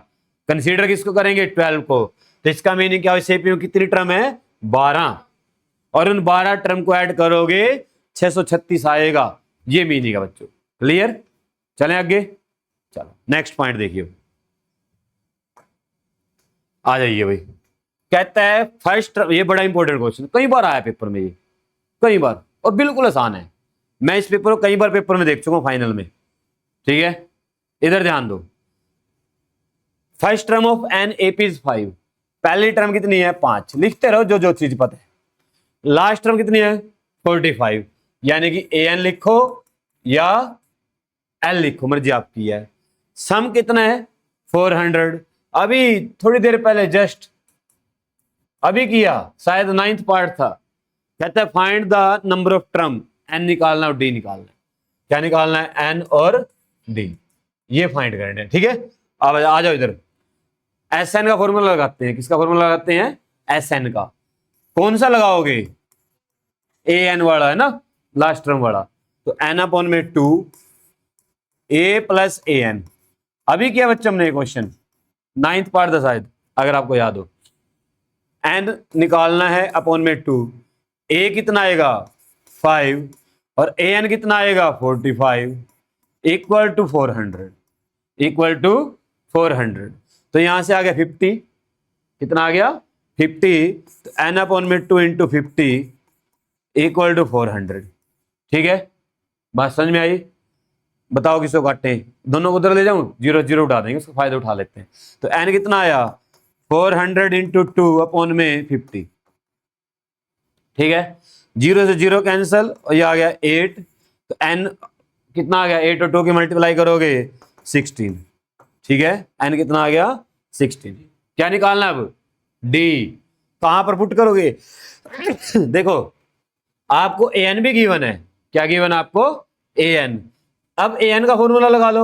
कंसीडर किसको करेंगे? 12 को। तो इसका मीनिंग क्या? शेप में कितनी टर्म है? 12, और उन 12 टर्म को ऐड करोगे 636 आएगा। ये मीनिंग है बच्चों। क्लियर? चलें आगे। चलो नेक्स्ट पॉइंट देखिए, आ जाइए भाई। कहता है फर्स्ट, ये बड़ा इंपॉर्टेंट क्वेश्चन, कई बार आया पेपर में, ये कई बार, और बिल्कुल आसान है। मैं इस पेपर को कई बार पेपर में देख चुका हूं फाइनल में। ठीक है, इधर ध्यान दो। First term of an AP is 5। पहली टर्म कितनी है? 5। लिखते रहो जो जो चीज पता है। लास्ट टर्म कितनी है? 45। यानी कि ए एन लिखो या एल लिखो, मर्जी आपकी है। सम कितना है? 400। अभी थोड़ी देर पहले जस्ट अभी किया, शायद 9th पार्ट था। कहता है find the number of term, n निकालना और डी निकालना है। क्या निकालना है? एन और डी, ये फाइंड करना है। ठीक है, अब आ जाओ इधर, एस एन का फॉर्मूला लगाते हैं। किसका फॉर्मूला लगाते हैं? एस एन का। कौन सा लगाओगे? ए एन वाला है ना, लास्ट टर्म वाला। तो एन अपॉन में 2 ए प्लस ए एन। अभी किया बच्चों हमने क्वेश्चन 9th पार्ट था शायद, अगर आपको याद हो। एन निकालना है अपॉन में 2, ए कितना आएगा 5 और ए एन कितना आएगा 45 इक्वल टू 400, इक्वल टू 400। तो यहां से आ गया 50, कितना आ गया 50। तो एन अपॉन में 2 इंटू 50 इक्वल टू 400। ठीक है, बात समझ में आई? बताओ किसको काटे? दोनों को उधर ले जाऊं, 0 0 उठा देंगे, उसका फायदा उठा लेते हैं। तो एन कितना आया 400 इंटू 2 अपॉन में 50। ठीक है, 0 से 0 कैंसिल और ये आ गया 8। तो एन कितना आ गया, 8 और 2 की मल्टीप्लाई करोगे 16। ठीक है, एन कितना आ गया 16। क्या निकालना है अब? डी। कहां पर पुट करोगे? देखो आपको ए एन भी गिवन है। क्या गिवन है आपको? A N. अब ए एन का फॉर्मूला लगा लो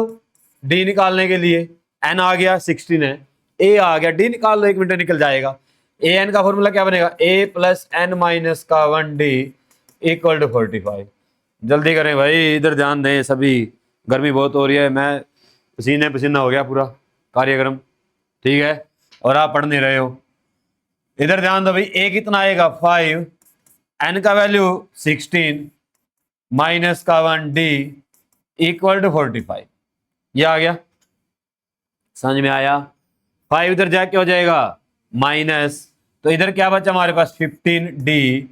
डी निकालने के लिए। एन आ गया 16 है, ए आ गया, डी निकाल लो, 1 मिनट निकल जाएगा। ए एन का फॉर्मूला क्या बनेगा? ए प्लस एन माइनस का 1 डी इक्वल टू 45। जल्दी करें भाई, इधर ध्यान दें सभी, गर्मी बहुत हो रही है, मैं पसीने पसीना हो गया पूरा कार्यक्रम। ठीक है, और आप पढ़ नहीं रहे हो। इधर ध्यान दो भाई, ए कितना आएगा 5, एन का वैल्यू 16 माइनस का 1 डी इक्वल टू 45। ये आ गया, समझ में आया? 5 इधर जाके हो जाएगा माइनस, तो इधर क्या बचा हमारे पास 15 डी,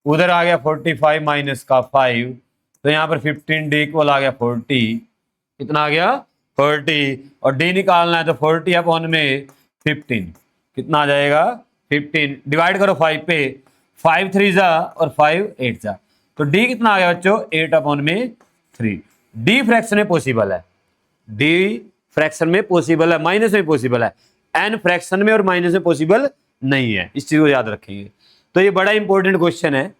उधर आ गया 45 माइनस का 5, तो यहां पर 15 डी इक्वल आ गया 40। कितना आ गया 40, और डी निकालना है तो 40 अपॉन में 15 कितना आ जाएगा 15। डिवाइड करो 5 पे, 5 3 जा और 5 8 जा, तो डी कितना आ गया बच्चों 8 अपॉन में 3। डी फ्रैक्शन में पॉसिबल है, डी फ्रैक्शन में पॉसिबल है, माइनस में पॉसिबल है। एन फ्रैक्शन में और माइनस में पॉसिबल नहीं है, इस चीज को याद रखेंगे। तो ये बड़ा इंपॉर्टेंट क्वेश्चन है,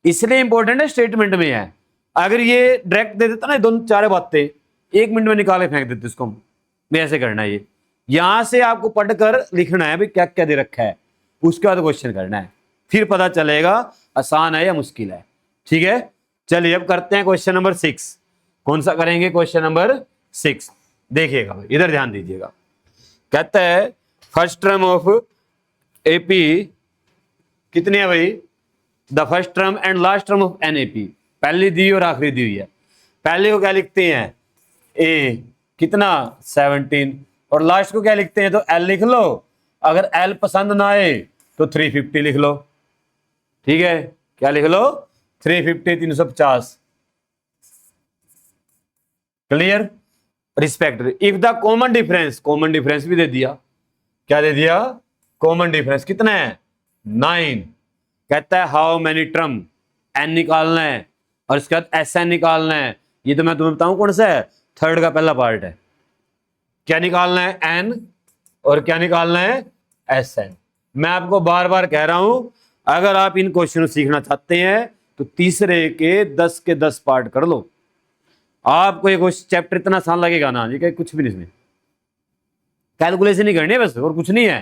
इसलिए इंपॉर्टेंट है स्टेटमेंट में है। अगर ये डायरेक्ट दे देता ना दोनों चार बातें, 1 मिनट में निकाल के फेंक देते इसको, भी ऐसे करना है। ये यहां से आपको पढ़कर लिखना है भी क्या क्या दे रखा है, उसके बाद क्वेश्चन करना है, फिर पता चलेगा आसान है या मुश्किल है। ठीक है, चलिए अब करते हैं क्वेश्चन नंबर 6। कौन सा करेंगे? Question number 6। देखिएगा भाई, इधर ध्यान दीजिएगा। कहता है फर्स्ट टर्म ऑफ एपी कितनी है भाई? The first term and last term of an AP. पहली दी और आखिरी दी हुई है। पहले को क्या लिखते हैं? ए कितना 17, और लास्ट को क्या लिखते हैं? तो एल लिख लो। अगर एल पसंद ना आए तो 350 लिख लो। ठीक है, क्या लिख लो? 350 350। Clear? Respect if the common difference, common difference भी दे दिया। क्या दे दिया? कॉमन डिफरेंस कितना है 9। कहता है हाउ मेनी टर्म, एन निकालना है और इसके बाद एस एन निकालना है। ये तो मैं तुम्हें बताऊं कौन सा है, थर्ड का पहला पार्ट है। क्या निकालना है? एन, और क्या निकालना है? S n. मैं आपको बार बार कह रहा हूं, अगर आप इन क्वेश्चन को सीखना चाहते हैं तो तीसरे के 10 पार्ट कर लो। आपको एक चैप्टर इतना आसान लगेगा ना जी, कुछ भी नहीं, इसमें कैलकुलेशन ही करनी है बस, और कुछ नहीं है।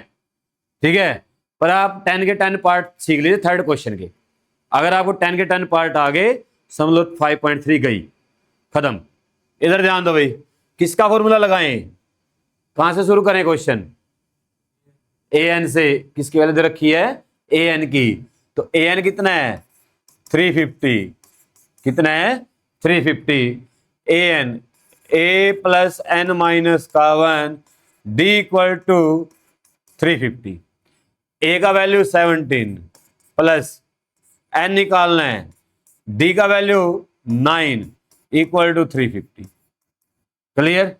ठीक है, पर आप 10 के 10 पार्ट सीख लीजिए थर्ड क्वेश्चन के। अगर आपको 10 के 10 पार्ट आ गए, समझ लो 5.3 गई, खत्म। इधर ध्यान दो भाई, किसका फॉर्मूला लगाएं? कहां से शुरू करें क्वेश्चन? ए एन से। किसकी वैल्यू दे रखी है? ए एन की। तो ए एन कितना है 350। कितना है 350। A N A plus N minus का 1 डी इक्वल टू 350। ए का वैल्यू 17 प्लस एन निकालना है, डी का वैल्यू 9 इक्वल टू 350। क्लियर?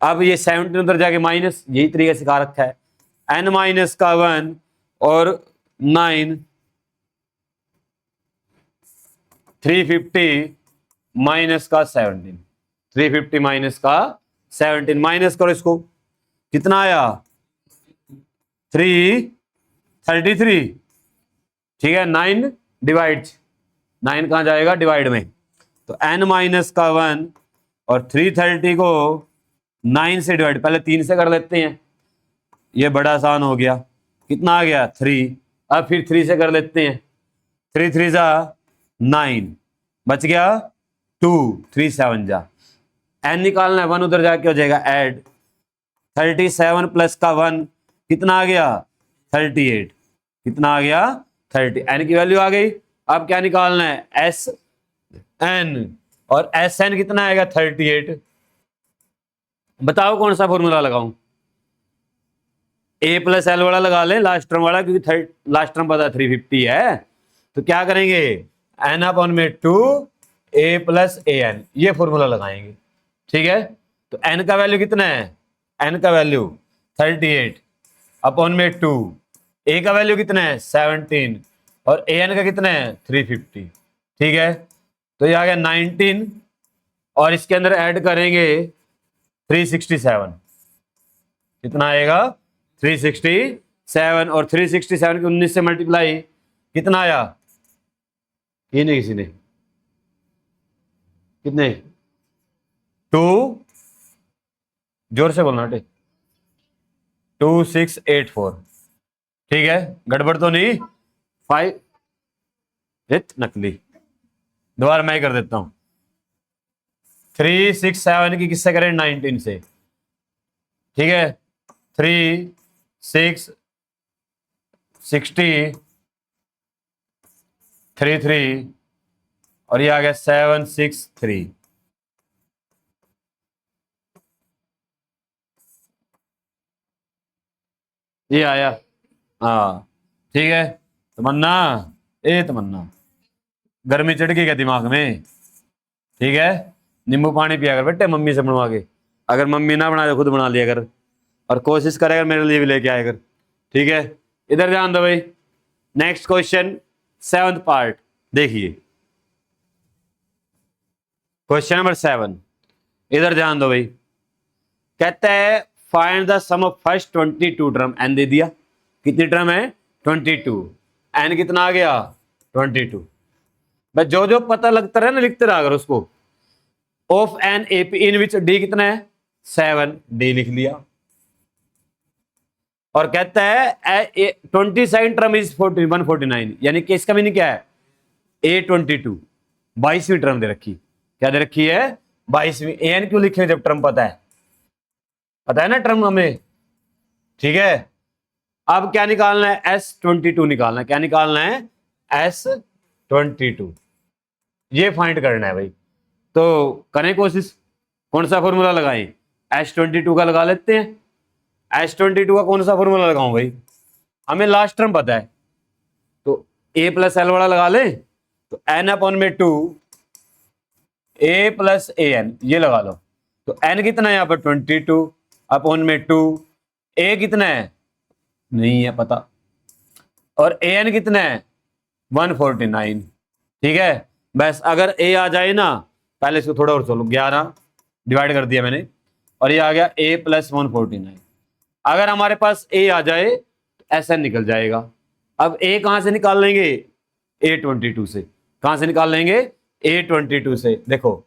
अब ये 17 उधर जाके माइनस, यही तरीका सिखा रखा है। एन माइनस का 1 और 9, 350 माइनस का 17, 350 माइनस का 17, माइनस करो इसको, कितना आया 333। ठीक है, 9 डिवाइड, 9 कहां जाएगा? डिवाइड में। तो n माइनस का 1 और 330 को 9 से डिवाइड, पहले 3 से कर लेते हैं, ये बड़ा आसान हो गया, कितना आ गया 3। अब फिर 3 से कर लेते हैं, 3 3 जा 9, बच गया 2, 3 7 जा, n निकालना है, 1 उधर जाके हो जाएगा ऐड, 37 प्लस का 1 कितना आ गया 38, कितना आ गया 30, n की वैल्यू आ गई। अब क्या निकालना है एस एन, और एस एन कितना आएगा 38। बताओ कौन सा फॉर्मूला लगाऊं, ए प्लस एल वाला लगा लें, लास्ट टर्म वाला, क्योंकि लास्ट टर्म पता 350 है, तो क्या करेंगे एन अपॉन में 2 ए प्लस ए एन, ये फॉर्मूला लगाएंगे, ठीक है। तो एन का वैल्यू कितना है, एन का वैल्यू 38 अपॉन में 2, ए का वैल्यू कितना है 17 और ए एन का कितना है 350, ठीक है। तो ये आ गया 19 और इसके अंदर ऐड करेंगे 367, कितना आएगा 367, और 367 को 19 से मल्टीप्लाई कितना आया, ये नहीं किसी ने, कितने 2, जोर से बोलना बेटे, 2684, ठीक है, गड़बड़ तो नहीं, 5 नकली, दोबारा मैं कर देता हूं, 367 की किससे करें 19 से, ठीक है, 3 6 60 33 और ये आ गया 763, ये आया, हाँ ठीक है। तमन्ना, ए तमन्ना, गर्मी चढ़ गई क्या दिमाग में, ठीक है, नींबू पानी पिया कर बेटे मम्मी से बनवा के, अगर मम्मी ना बनाए तो खुद बना लिया कर, और कोशिश करेगा मेरे लिए भी लेके आया कर, ठीक है। इधर ध्यान दो भाई, नेक्स्ट क्वेश्चन 7th पार्ट देखिए, क्वेश्चन नंबर 7, इधर ध्यान दो भाई, कहता है find the sum of first 22 term, N दे दिया, कितनी टर्म है 22, एन कितना आ गया 22, बस जो जो पता लगता रहे ना लिखते रहा अगर उसको, of an AP in which D कितना है 7, डी लिख लिया, और कहता है 22 टर्म इज 149, यानी कि इसका मीनिंग क्या है A22, 22वीं टर्म दे रखी, क्या दे रखी है 22वीं, एन क्यों लिखे जब टर्म पता है ना टर्म हमें, ठीक है। अब क्या निकालना है S22 निकालना है, क्या निकालना है S22, ये फाइंड करना है भाई, तो करें कोशिश, कौन सा फॉर्मूला लगाएं, S22 का लगा लेते हैं, S22 का कौन सा फॉर्मूला लगाऊं भाई, हमें लास्ट टर्म पता है, तो A प्लस एल वाला लगा लें, तो n अपॉन में 2 A प्लस ए एन, ये लगा लो, तो n कितना है यहाँ पर 22 अपॉन में 2, A कितना है नहीं है पता, और ए एन कितना है 149, ठीक है। बस अगर A आ जाए ना, पहले इसको थोड़ा और चलो, 11 डिवाइड कर दिया मैंने, और ये आ गया A प्लस 149, अगर हमारे पास A आ जाए तो SN निकल जाएगा। अब A कहां से निकाल लेंगे A22 से, कहां से निकाल लेंगे A22 से, देखो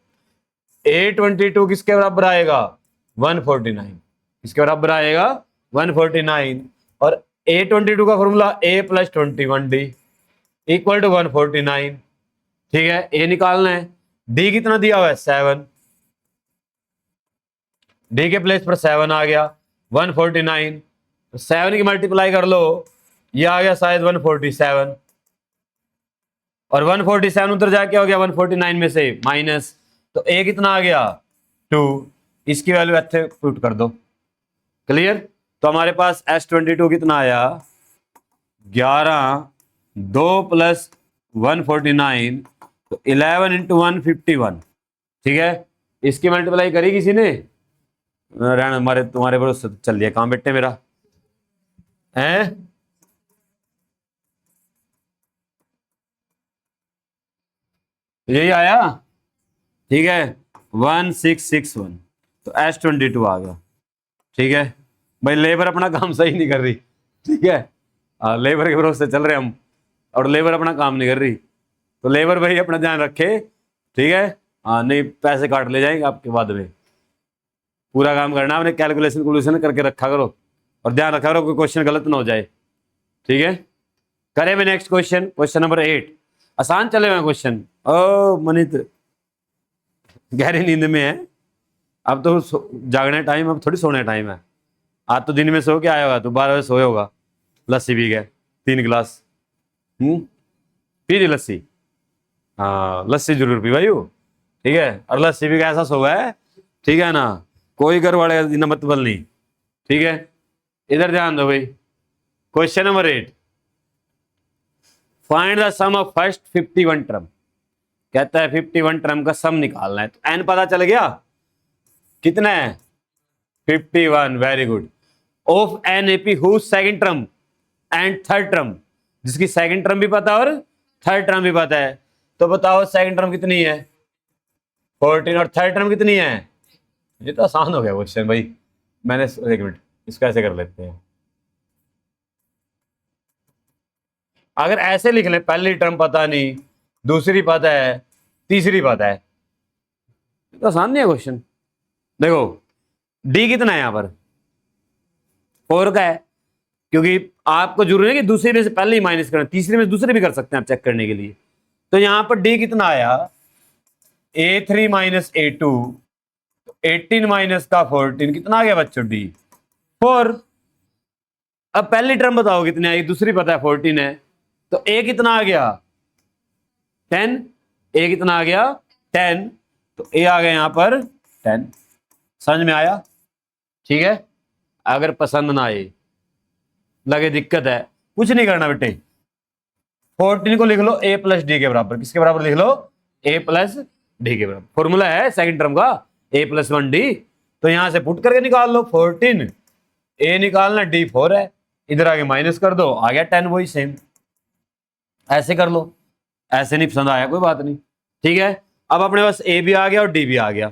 A22 किसके बराबर आएगा 149, किसके बराबर आएगा 149, और A22 का formula A plus 21D equal to 149, ठीक है। A निकालना है, D कितना दिया हुआ है 7, D के प्लेस पर 7 आ गया 149, 7 की मल्टीप्लाई कर लो, ये आ गया शायद 147, और 147 उधर जाके हो गया 149 में से माइनस, तो A कितना आ गया 2, इसकी वैल्यू ऐसे पुट कर दो, क्लियर। तो हमारे पास S22 कितना आया 11, 2 प्लस 149, तो 11 इंटू 151, ठीक है। इसकी मल्टीप्लाई करी किसी ने, रहना हमारे तुम्हारे भरोसे चल लिया काम बेटे मेरा है, यही आया, ठीक है 1661, तो S22 आ गया, ठीक है भाई। लेबर अपना काम सही नहीं कर रही, ठीक है, लेबर के भरोसे चल रहे हम, और लेबर अपना काम नहीं कर रही, तो लेबर भाई अपना ध्यान रखे, ठीक है, हाँ नहीं पैसे काट ले जाएंगे आपके बाद में। पूरा काम करना आपने, कैलकुलेशन करके रखा करो और ध्यान रखा करो कोई क्वेश्चन गलत ना हो जाए, ठीक है। करें मैं नेक्स्ट क्वेश्चन, क्वेश्चन नंबर 8। आसान चले हुए क्वेश्चन। ओ मनित गहरी नींद में है, अब तो जागने टाइम, अब थोड़ी सोने टाइम है। आज तो दिन में सो के आया होगा, तो 12 बजे सोए होगा, लस्सी पी गए 3 गिलास। पी दी लस्सी? हाँ लस्सी जरूर पी भाई वो, ठीक है। और लस्सी भी कैसा सो है, ठीक है ना, कोई घर वाले का मत बल नहीं, ठीक है। इधर ध्यान दो भाई, question number 8। Find the sum of first 51 term. कहता है 51 टर्म का सम निकालना है। तो एन पता चल गया कितना है, 51, very good. Of an AP who second term and third term, जिसकी सेकंड टर्म भी पता और थर्ड टर्म भी पता है। तो बताओ सेकंड टर्म कितनी है, 14, और थर्ड टर्म कितनी है। ये तो आसान हो गया क्वेश्चन भाई। मैंने एक मिनट इसको ऐसे कर लेते हैं, अगर ऐसे लिख लें, पहली टर्म पता नहीं, दूसरी पता है, तीसरी पता है, तो आसान नहीं है क्वेश्चन। देखो डी कितना है यहां पर, 4 का है, क्योंकि आपको जरूरी है कि दूसरे में से पहले ही माइनस करना, तीसरे में से दूसरे भी कर सकते हैं आप चेक करने के लिए। तो यहां पर डी कितना आया, A3 माइनस A2, 18 माइनस का 14 कितना आ गया बच्चों, डी 4। अब पहली टर्म बताओ कितनी आई, दूसरी पता है 14 है, तो ए कितना आ गया 10, ए कितना आ गया 10, तो ए आ गया यहां पर 10। समझ में आया, ठीक है। अगर पसंद ना आए, लगे दिक्कत है, कुछ नहीं करना बेटे, 14 को लिख लो ए प्लस डी के बराबर। किसके बराबर लिख लो, ए प्लस डी के बराबर। फॉर्मूला है सेकंड टर्म का ए प्लस 1 डी, तो यहां से पुट करके निकाल लो 14, ए निकालना, डी 4 है, इधर आगे माइनस कर दो, आ गया 10, वही सेम। ऐसे कर लो, ऐसे नहीं पसंद आया कोई बात नहीं, ठीक है। अब अपने पास ए भी आ गया और डी भी आ गया।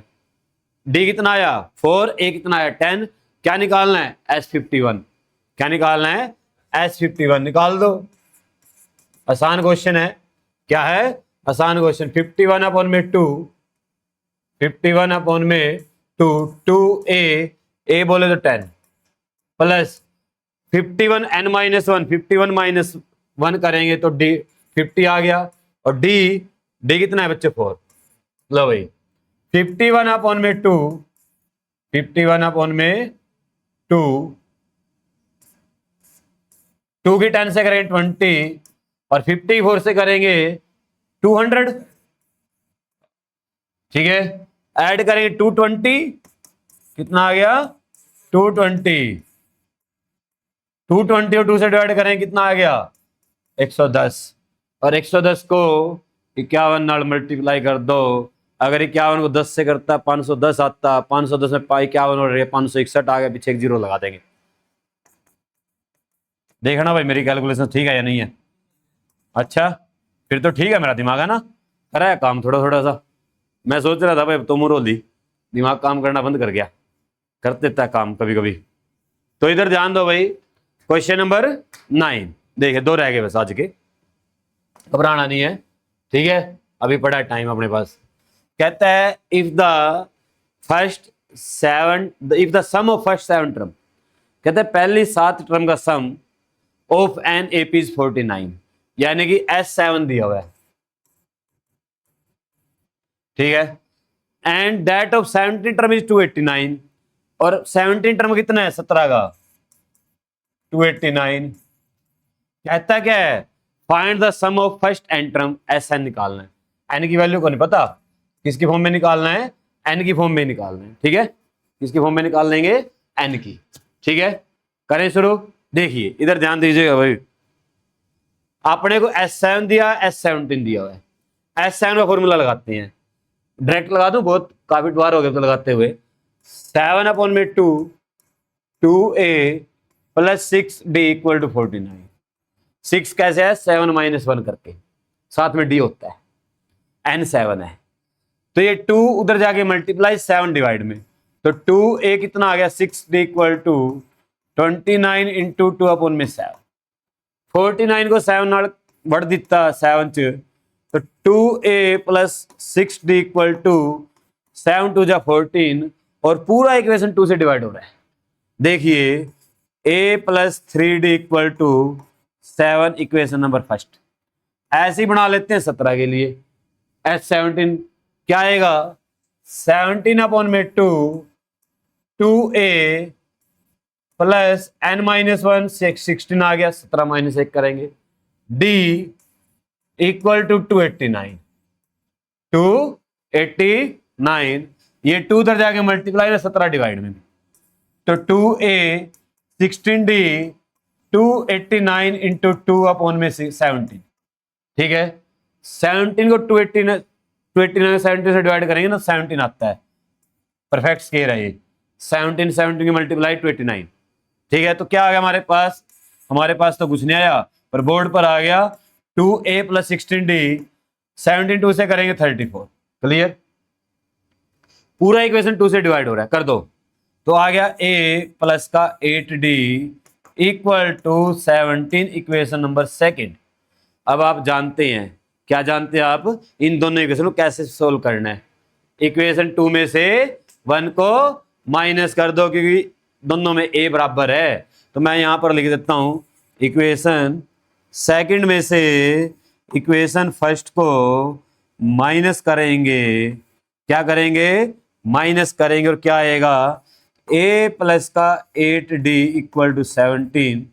डी कितना आया 4, ए कितना आया 10, क्या निकालना है S51, क्या निकालना है S51, निकाल दो। आसान क्वेश्चन है, क्या है आसान क्वेश्चन। 51 अपॉन में 2, 51 अपॉन में 2, 2a बोले तो 10 प्लस 51 n माइनस 1, 51 माइनस 1 करेंगे तो डी 50 आ गया, और डी कितना है बच्चे 4। लो भाई 51 अपॉन में 2, 51 अपॉन में 2, 2 की 10 से करेंगे 20, और 54 से करेंगे 200, ठीक है। ऐड करेंगे 220, कितना आ गया 220, 220 और 2 से डिवाइड करेंगे कितना आ गया 110, और 110 को 51 नाल मल्टीप्लाई कर दो। अगर 51 को 10 से करता 510 आता, 510 में 51 और 561 आ गया, पीछे एक जीरो लगा देंगे। देखना भाई मेरी कैलकुलेशन ठीक है या नहीं है। अच्छा फिर तो ठीक है, मेरा दिमाग है ना, कर रहा है काम थोड़ा थोड़ा सा। मैं सोच रहा था भाई तुम रोली, दिमाग काम करना बंद कर गया, कर देता है काम कभी कभी। तो इधर ध्यान दो भाई, क्वेश्चन नंबर 9 देखिए, 2 रह गए बस आज के, घबराना नहीं है, ठीक है, अभी पड़ा टाइम अपने पास। कहता है if the sum of first 7 term, कहता है पहली 7 टर्म का sum of an AP is 49, यानी कि S7 दिया हुआ है, ठीक है। And that of 17 term is 289, और 17 टर्म कितना है 17 का 289। कहता क्या है find the sum of first n term, SN निकालना है। एन की वैल्यू को नहीं पता, किसकी फॉर्म में निकालना है, एन की फॉर्म में निकालना है, ठीक है। किसकी फॉर्म में निकाल लेंगे, एन की, ठीक है। करें शुरू। देखिए इधर ध्यान दीजिएगा भाई, आपने को S7 दिया, S17 दिया हुआ है। S7 का फॉर्मूला लगाते हैं, डायरेक्ट लगा दूं, बहुत काफी बार हो गया तो लगाते हुए। 7 अपॉन में 2, 2a plus 6d equal to 49। 6 कैसे है 7 माइनस 1 करके, साथ में d होता है, n 7 है, तो ये 2 उधर जाके मल्टीप्लाई 7 डिवाइड में, तो 2a कितना आ गया 6d equal to 29 into 2 upon में 7। 49 को 7 नाल बढ़ दिता 7 च, तो 2a plus 6d equal to 7 2 जा 14, और पूरा इक्वेशन 2 से डिवाइड हो रहा है। देखिए a plus 3d equal to 7 equation number first. ऐसे ही बना लेते हैं 17 के लिए। S17 क्या आएगा 17 अपॉन में 2a प्लस n माइनस 1 16 आ गया, 17 माइनस 1 करेंगे, d इक्वल टू 289। ये 2 उधर जाके मल्टीप्लाई ना 17 डिवाइड में, तो 2a 16d 289 इंटू 2 अपॉन में 17। ठीक है, 17 को 289 17 से डिवाइड करेंगे ना 17 आता है, परफेक्ट स्केयर है ये। 17 की मल्टीप्लाई 289। ठीक है, तो क्या आ गया हमारे पास तो कुछ नहीं आया, पर बोर्ड पर आ गया 2a प्लस 16d, 17 2 से करेंगे 34। क्लियर, पूरा इक्वेशन 2 से डिवाइड हो रहा है, कर दो। तो आ गया a प्लस का 8d equal to 17 equation number second. अब आप जानते हैं, क्या जानते हैं आप, इन दोनों इक्वेशन को कैसे सोल्व करना है। इक्वेशन 2 में से 1 को माइनस कर दो, क्योंकि दोनों में a बराबर है। तो मैं यहां पर लिख देता हूं इक्वेशन सेकंड में से इक्वेशन फर्स्ट को माइनस करेंगे। क्या करेंगे, माइनस करेंगे, और क्या आएगा a प्लस का 8d equal to 17,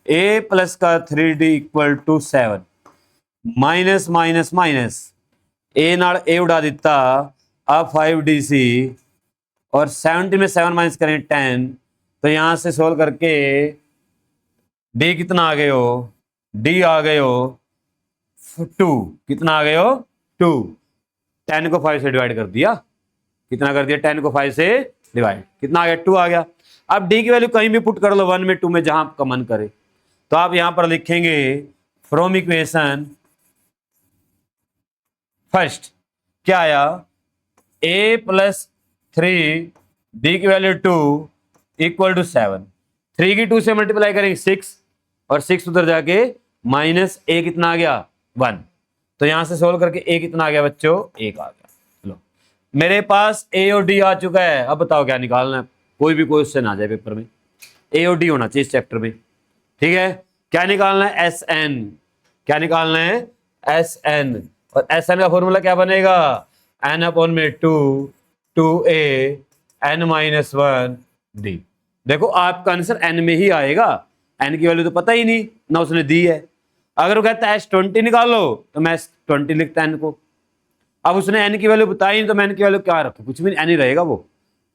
a plus का 3d equal to 7, minus minus minus a नाल a उड़ा दिता, अब 5dc, और 17 में 7 माइनस करें 10, तो यहां से सोल्व करके d कितना आ गए हो, d आ गए हो 2, कितना आ गए हो 2, 10 को 5 से डिवाइड कर दिया, कितना कर दिया 10 को 5 से डिवाइड, कितना आ गया 2 आ गया। अब d की वैल्यू कहीं भी पुट कर लो, 1 में 2 में, जहां आपका मन करे। तो आप यहां पर लिखेंगे फ्रॉम इक्वेशन फर्स्ट क्या आया, a प्लस 3 d की वैल्यू 2 इक्वल टू 7, 3 की 2 से मल्टीप्लाई करेंगे 6, और 6 उधर जाके माइनस a कितना आ गया 1। तो यहां से सोल्व करके a कितना आ गया बच्चों, 1 आ गया। चलो, मेरे पास a और d आ चुका है। अब बताओ क्या निकालना है, कोई भी क्वेश्चन आ जाए पेपर में, a और d होना चाहिए इस चैप्टर में। ठीक है, क्या निकालना है, Sn, क्या निकालना है Sn, और Sn का फॉर्मूला क्या बनेगा, n अपॉन में 2a n माइनस 1 d। देखो आपका आंसर n में ही आएगा, n की वैल्यू तो पता ही नहीं ना उसने दी है। अगर वो कहता है S20 निकालो, तो मैं S20 लिखता n को। अब उसने n की वैल्यू बताई नहीं, तो मैं n की वैल्यू क्या रखूं, कुछ भी n ही रहेगा वो।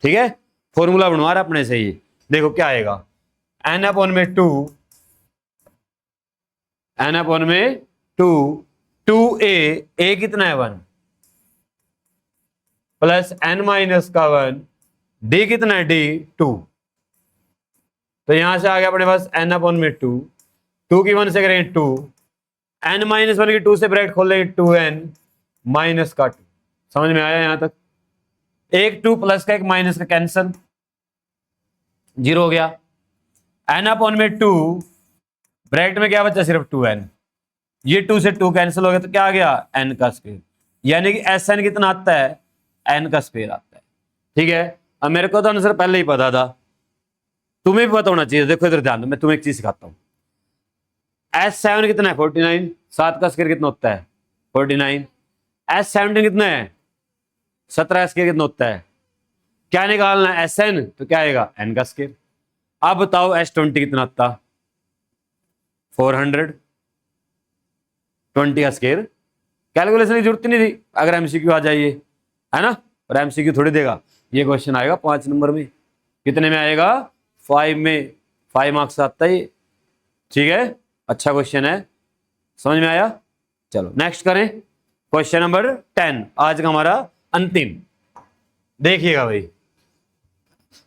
ठीक है, फॉर्मूला बनवा रहा अपने से ही। देखो क्या आएगा, n अपॉन में 2, n अपॉन में 2a कितना है 1, प्लस n माइनस का 1, d कितना है d 2। तो यहां से आ गया अपने पास n अपॉन में 2 की 1 से करेंगे 2, n माइनस 1 की 2 से ब्रैकेट खोल लेंगे 2n माइनस का 2। समझ में आया यहां तक, एक 2 प्लस का एक माइनस का कैंसल, 0 हो गया। n अपॉन में 2 ब्रैकेट में क्या बचा, सिर्फ 2n, ये 2 से 2 कैंसिल हो गया, तो क्या आ गया n का स्क्वायर, यानी कि Sn कितना आता है, n का स्क्वायर आता है। ठीक है, अब मेरे को तो आंसर पहले ही पता था, तुम्हें भी पता होना चाहिए। देखो इधर ध्यान दो, मैं तुम्हें एक चीज सिखाता हूं। S7 कितना है 49, 7 का स्क्वायर कितना होता है 49, S17 कितना है 17, स्क्वायर कितना होता है, क्या निकालना है Sn, तो क्या आएगा n का स्क्वायर। अब बताओ S20 कितना आता, 400, 20 का स्क्वायर, कैलकुलेशन की जरूरत नहीं थी अगर एमसीक्यू आ जाइए, है ना। और एमसीक्यू थोड़ी देगा, ये क्वेश्चन आएगा 5 नंबर में, कितने में आएगा 5 में, 5 मार्क्स आता है। ठीक है, अच्छा क्वेश्चन है, समझ में आया। चलो नेक्स्ट करें, क्वेश्चन नंबर 10, आज का हमारा अंतिम। देखिएगा भाई,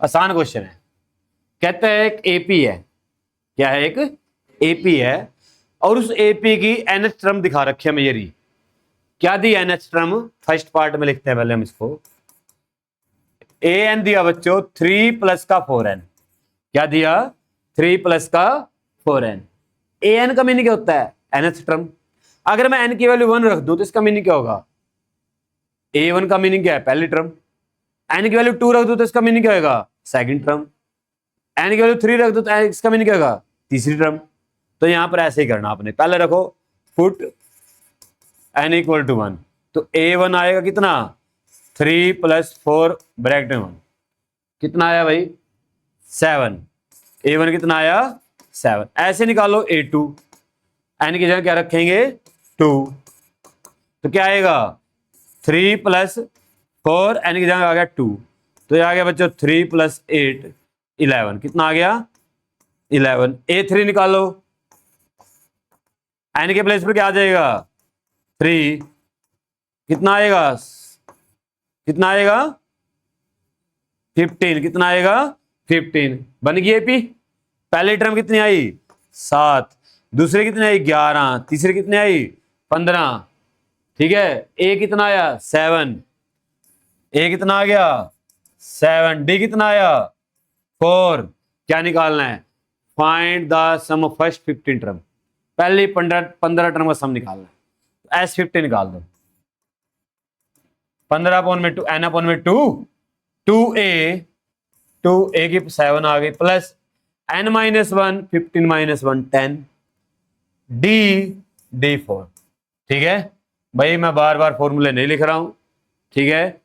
आसान क्वेश्चन है। कहते हैं एक एपी है, क्या है, एक एपी है, और उस एपी की एनएच टर्म दिखा रखी है मेरी। क्या दी एनएच टर्म, फर्स्ट पार्ट में लिखते हैं पहले हम इसको। ए एन दिया बच्चों 3 प्लस का 4n, क्या दिया 3 प्लस का 4n। ए एन का मीनिंग क्या होता है, एनएच टर्म। अगर मैं एन की वैल्यू 1 रख दूं तो इसका मीनिंग क्या होगा, ए1 का मीनिंग क्या है, पहली टर्म। एन की वैल्यू 2 रख दो तो इसका मीनिंग क्या होगा, सेकंड टर्म। एन की वैल्यू 3 रख दो तो इसका मीनिंग क्या होगा, तीसरी टर्म। तो यहां पर ऐसे ही करना आपने, पहले रखो पुट एन इक्वल टू 1, तो a1 आएगा कितना 3 + 4 ब्रैकेट में 1, कितना आया भाई 7। a1 कितना आया 7। ऐसे निकालो a2, एन की जगह क्या रखेंगे 2, तो क्या आएगा 3 + 4, एन की जगह आ गया 2, तो ये आ गया बच्चों 3 + 8 11, कितना आ गया 11। a3 निकालो, एन के प्लेस पर क्या आ जाएगा 3, कितना आएगा 15, कितना आएगा 15, बन गई एपी। पहली टर्म कितनी आई 7, दूसरी कितनी आई 11, तीसरी कितनी आई 15, ठीक है। ए कितना आया 7, ए कितना आ गया 7, डी कितना आया 4। क्या निकालना है, find the sum of first 15 term, पहली 15 टर्म का सम निकालना है। S50 निकाल दो, 15/2 n/2 2a की 7 आ गई प्लस n - 1 15 - 1 10 d4, ठीक है भाई। मैं बार बार फॉर्मूले नहीं लिख रहा हूं, ठीक है।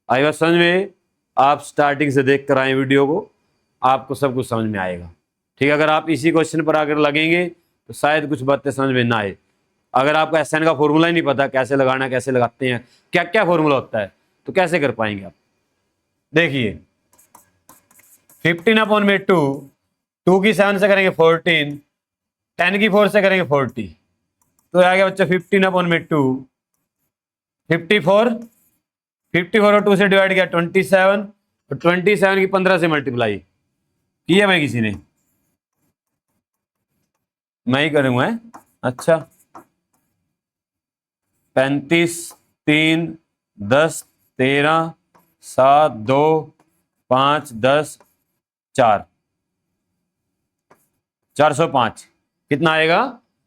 आई बात समझ में, आप स्टार्टिंग से देख कर आए वीडियो को, आपको सब कुछ समझ में आएगा, ठीक है। अगर आप इसी क्वेश्चन पर आकर लगेंगे तो शायद कुछ बातें समझ में ना आए। अगर आपको SN का फॉर्मूला ही नहीं पता कैसे लगाना, कैसे लगाते हैं, क्या क्या फॉर्मूला होता है, तो कैसे कर पाएंगे आप। देखिए 15/2, 2 की 7 से करेंगे 14, 10 की 4 से करेंगे 40, तो आ गया बच्चा 15/2 54, 54 और 2 से डिवाइड किया 27, और 27 की 15 से मल्टीप्लाई किया भाई किसी ने, मैं ही करूंगा। अच्छा 35 3 10 13 7 2 5 10 4 405, कितना आएगा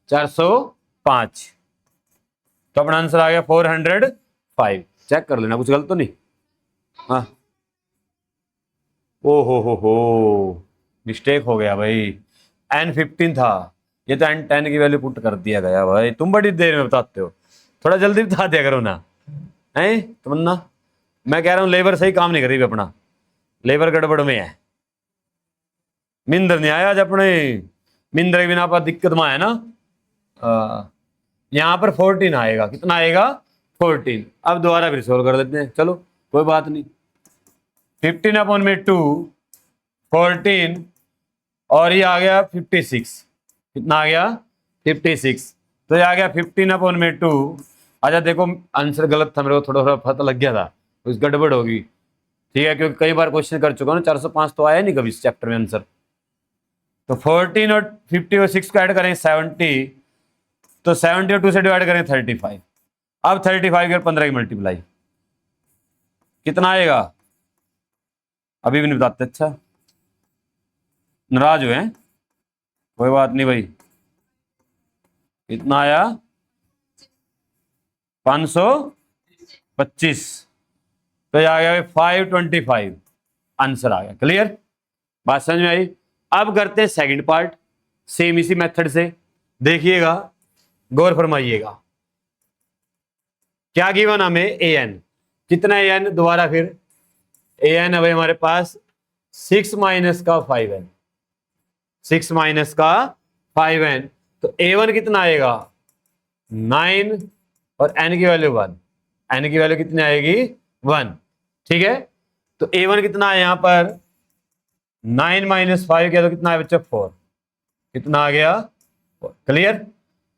405, तो अपना आंसर आ गया 405। चेक कर लेना कुछ गलत तो नहीं। हाँ ओ हो मिस्टेक हो गया भाई, N15 था, ये तो N10 की वैल्यू पुट कर दिया गया भाई। तुम बड़ी देर में बताते हो, थोड़ा जल्दी बता दिया करो ना, है तमन्ना। मैं कह रहा हूं लेबर सही काम नहीं कर रही अपना, लेबर गड़बड़ में है। मिंदर नहीं आया आज अपने, मिंदर के बिना आप दिक्कत में है ना। यहां पर 14 आएगा, कितना आएगा 14। अब दोबारा फिर सोल्व कर देते हैं, चलो कोई बात नहीं। 15/2 14, और ये आ गया 56, कितना आ गया 56, तो ये आ गया 15/2। अच्छा देखो आंसर गलत था, मेरे को थोड़ा थोड़ा पता लग गया था, कुछ गड़बड़ होगी, ठीक है, क्योंकि कई बार क्वेश्चन कर चुका हूं। 405 तो आया नहीं कभी इस चैप्टर में आंसर। तो 14 और 50 और 6 को ऐड करें 70, तो 70 और 2 से डिवाइड करें 35। अब 35 और 15 की मल्टीप्लाई कितना आएगा, अभी भी नहीं बताते। अच्छा नाराज हुए हैं, कोई बात नहीं भाई। कितना आया 525, तो ये आ गया 525 आंसर आ गया। क्लियर, बात समझ में आई। अब करते हैं सेकंड पार्ट, सेम इसी मेथड से। देखिएगा, गौर फरमाइएगा। क्या गिवन हमें an, कितना an, दोबारा फिर an है भाई हमारे पास 6 - का 5n, 6 - का 5n, तो a1 कितना आएगा 9, और n की वैल्यू 1, n की वैल्यू कितनी आएगी 1, ठीक है। तो a1 कितना है यहां पर 9 - 5 किया तो कितना है बच्चा 4, कितना आ गया 4। क्लियर।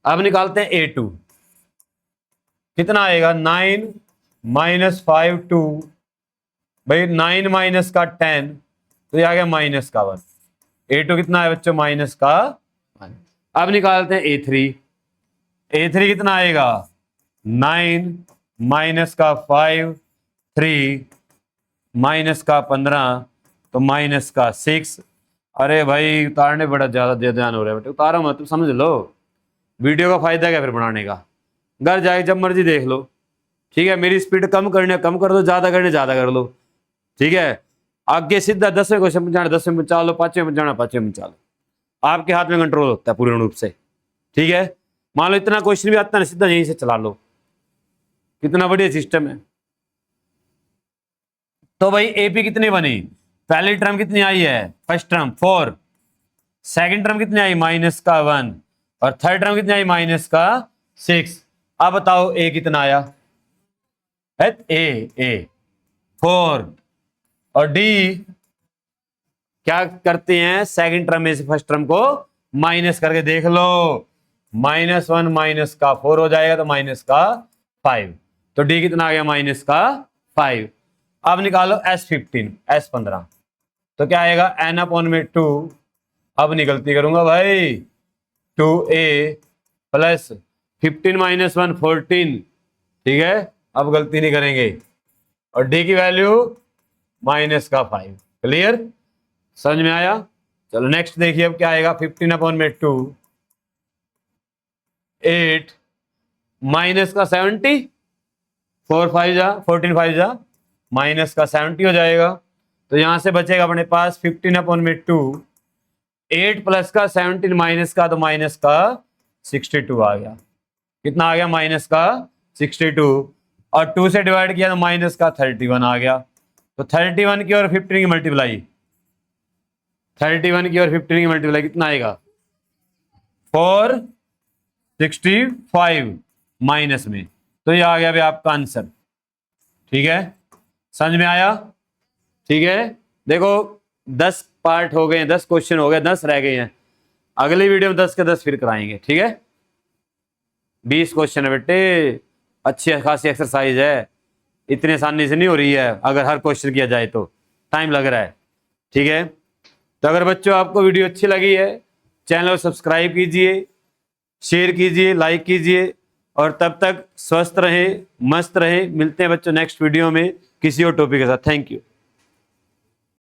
अब निकालते हैं a2, कितना आएगा 9 - 5 2, भाई 9 - का 10, तो ये आ गया -1। a2 कितना है बच्चों -1। अब निकालते हैं a3, a3 कितना आएगा 9 - का 5 3 का 15, तो का 6। अरे भाई उतारने बड़ा ज्यादा ध्यान हो रहा है बेटे, उतारो मत, तुम समझ लो वीडियो का फायदा क्या फिर बनाने का, घर जाके जब मर्जी देख लो, ठीक है। मेरी स्पीड कम करने कम कर दो, ज्यादा करने ज्यादा कर लो, ठीक है, आगे सीधा 10वें क्वेश्चन पहुंचाना 10वें पहुंचा लो, 5वें पहुंचाना 5वें पहुंचा लो, आपके हाथ में कंट्रोल होता है पूर्ण रूप से। ठीक है, मान लो इतना क्वेश्चन भी आता है, सीधा यहीं से चला लो, कितना बढ़िया सिस्टम है। तो भाई एपी कितनी बनी, पहली टर्म कितनी आई है, फर्स्ट टर्म 4, सेकंड टर्म कितनी आई -1, और थर्ड टर्म कितनी आई -6। अब बताओ ए कितना आया, ए 4, और डी क्या करते हैं, सेकंड टर्म में से फर्स्ट टर्म को माइनस करके देख लो, -1 माइनस का 4 हो जाएगा, तो -5, तो डी कितना आ गया, -5। अब निकालो S15 S15, तो क्या आएगा n/2, अब नहीं गलती करूंगा भाई, 2a प्लस 15 - 1 14, ठीक है, अब गलती नहीं करेंगे, और डी की वैल्यू -5। क्लियर, समझ में आया। चलो नेक्स्ट देखिए, अब क्या आएगा, 15/2 8 -70, 14 5 जा -70 हो जाएगा, तो यहां से बचेगा अपने पास 15/2, 8 प्लस का 17 माइनस का, तो -62 आ गया, कितना आ गया, -62, और 2 से डिवाइड किया तो -31 आ गया, तो 31 की और 15 की मल्टीप्लाई, 31 की और 15 की मल्टीप्लाई कितना आएगा, 465 माइनस में, तो ये आ गया भाई आपका आंसर। ठीक है, समझ में आया। ठीक है, देखो 10 पार्ट हो गए, 10 क्वेश्चन हो गए, 10 रह गए हैं, अगली वीडियो में 10 के 10 फिर कराएंगे। ठीक है, 20 क्वेश्चन है बेटे, अच्छी खासी एक्सरसाइज है, इतनी आसानी से नहीं हो रही है, अगर हर क्वेश्चन किया जाए तो टाइम लग रहा है। ठीक है, तो अगर बच्चों आपको वीडियो अच्छी लगी है, चैनल को सब्सक्राइब कीजिए, शेयर कीजिए, लाइक कीजिए, और तब तक स्वस्थ रहें, मस्त रहें। मिलते हैं बच्चों नेक्स्ट वीडियो में किसी और टॉपिक के साथ। Thank you.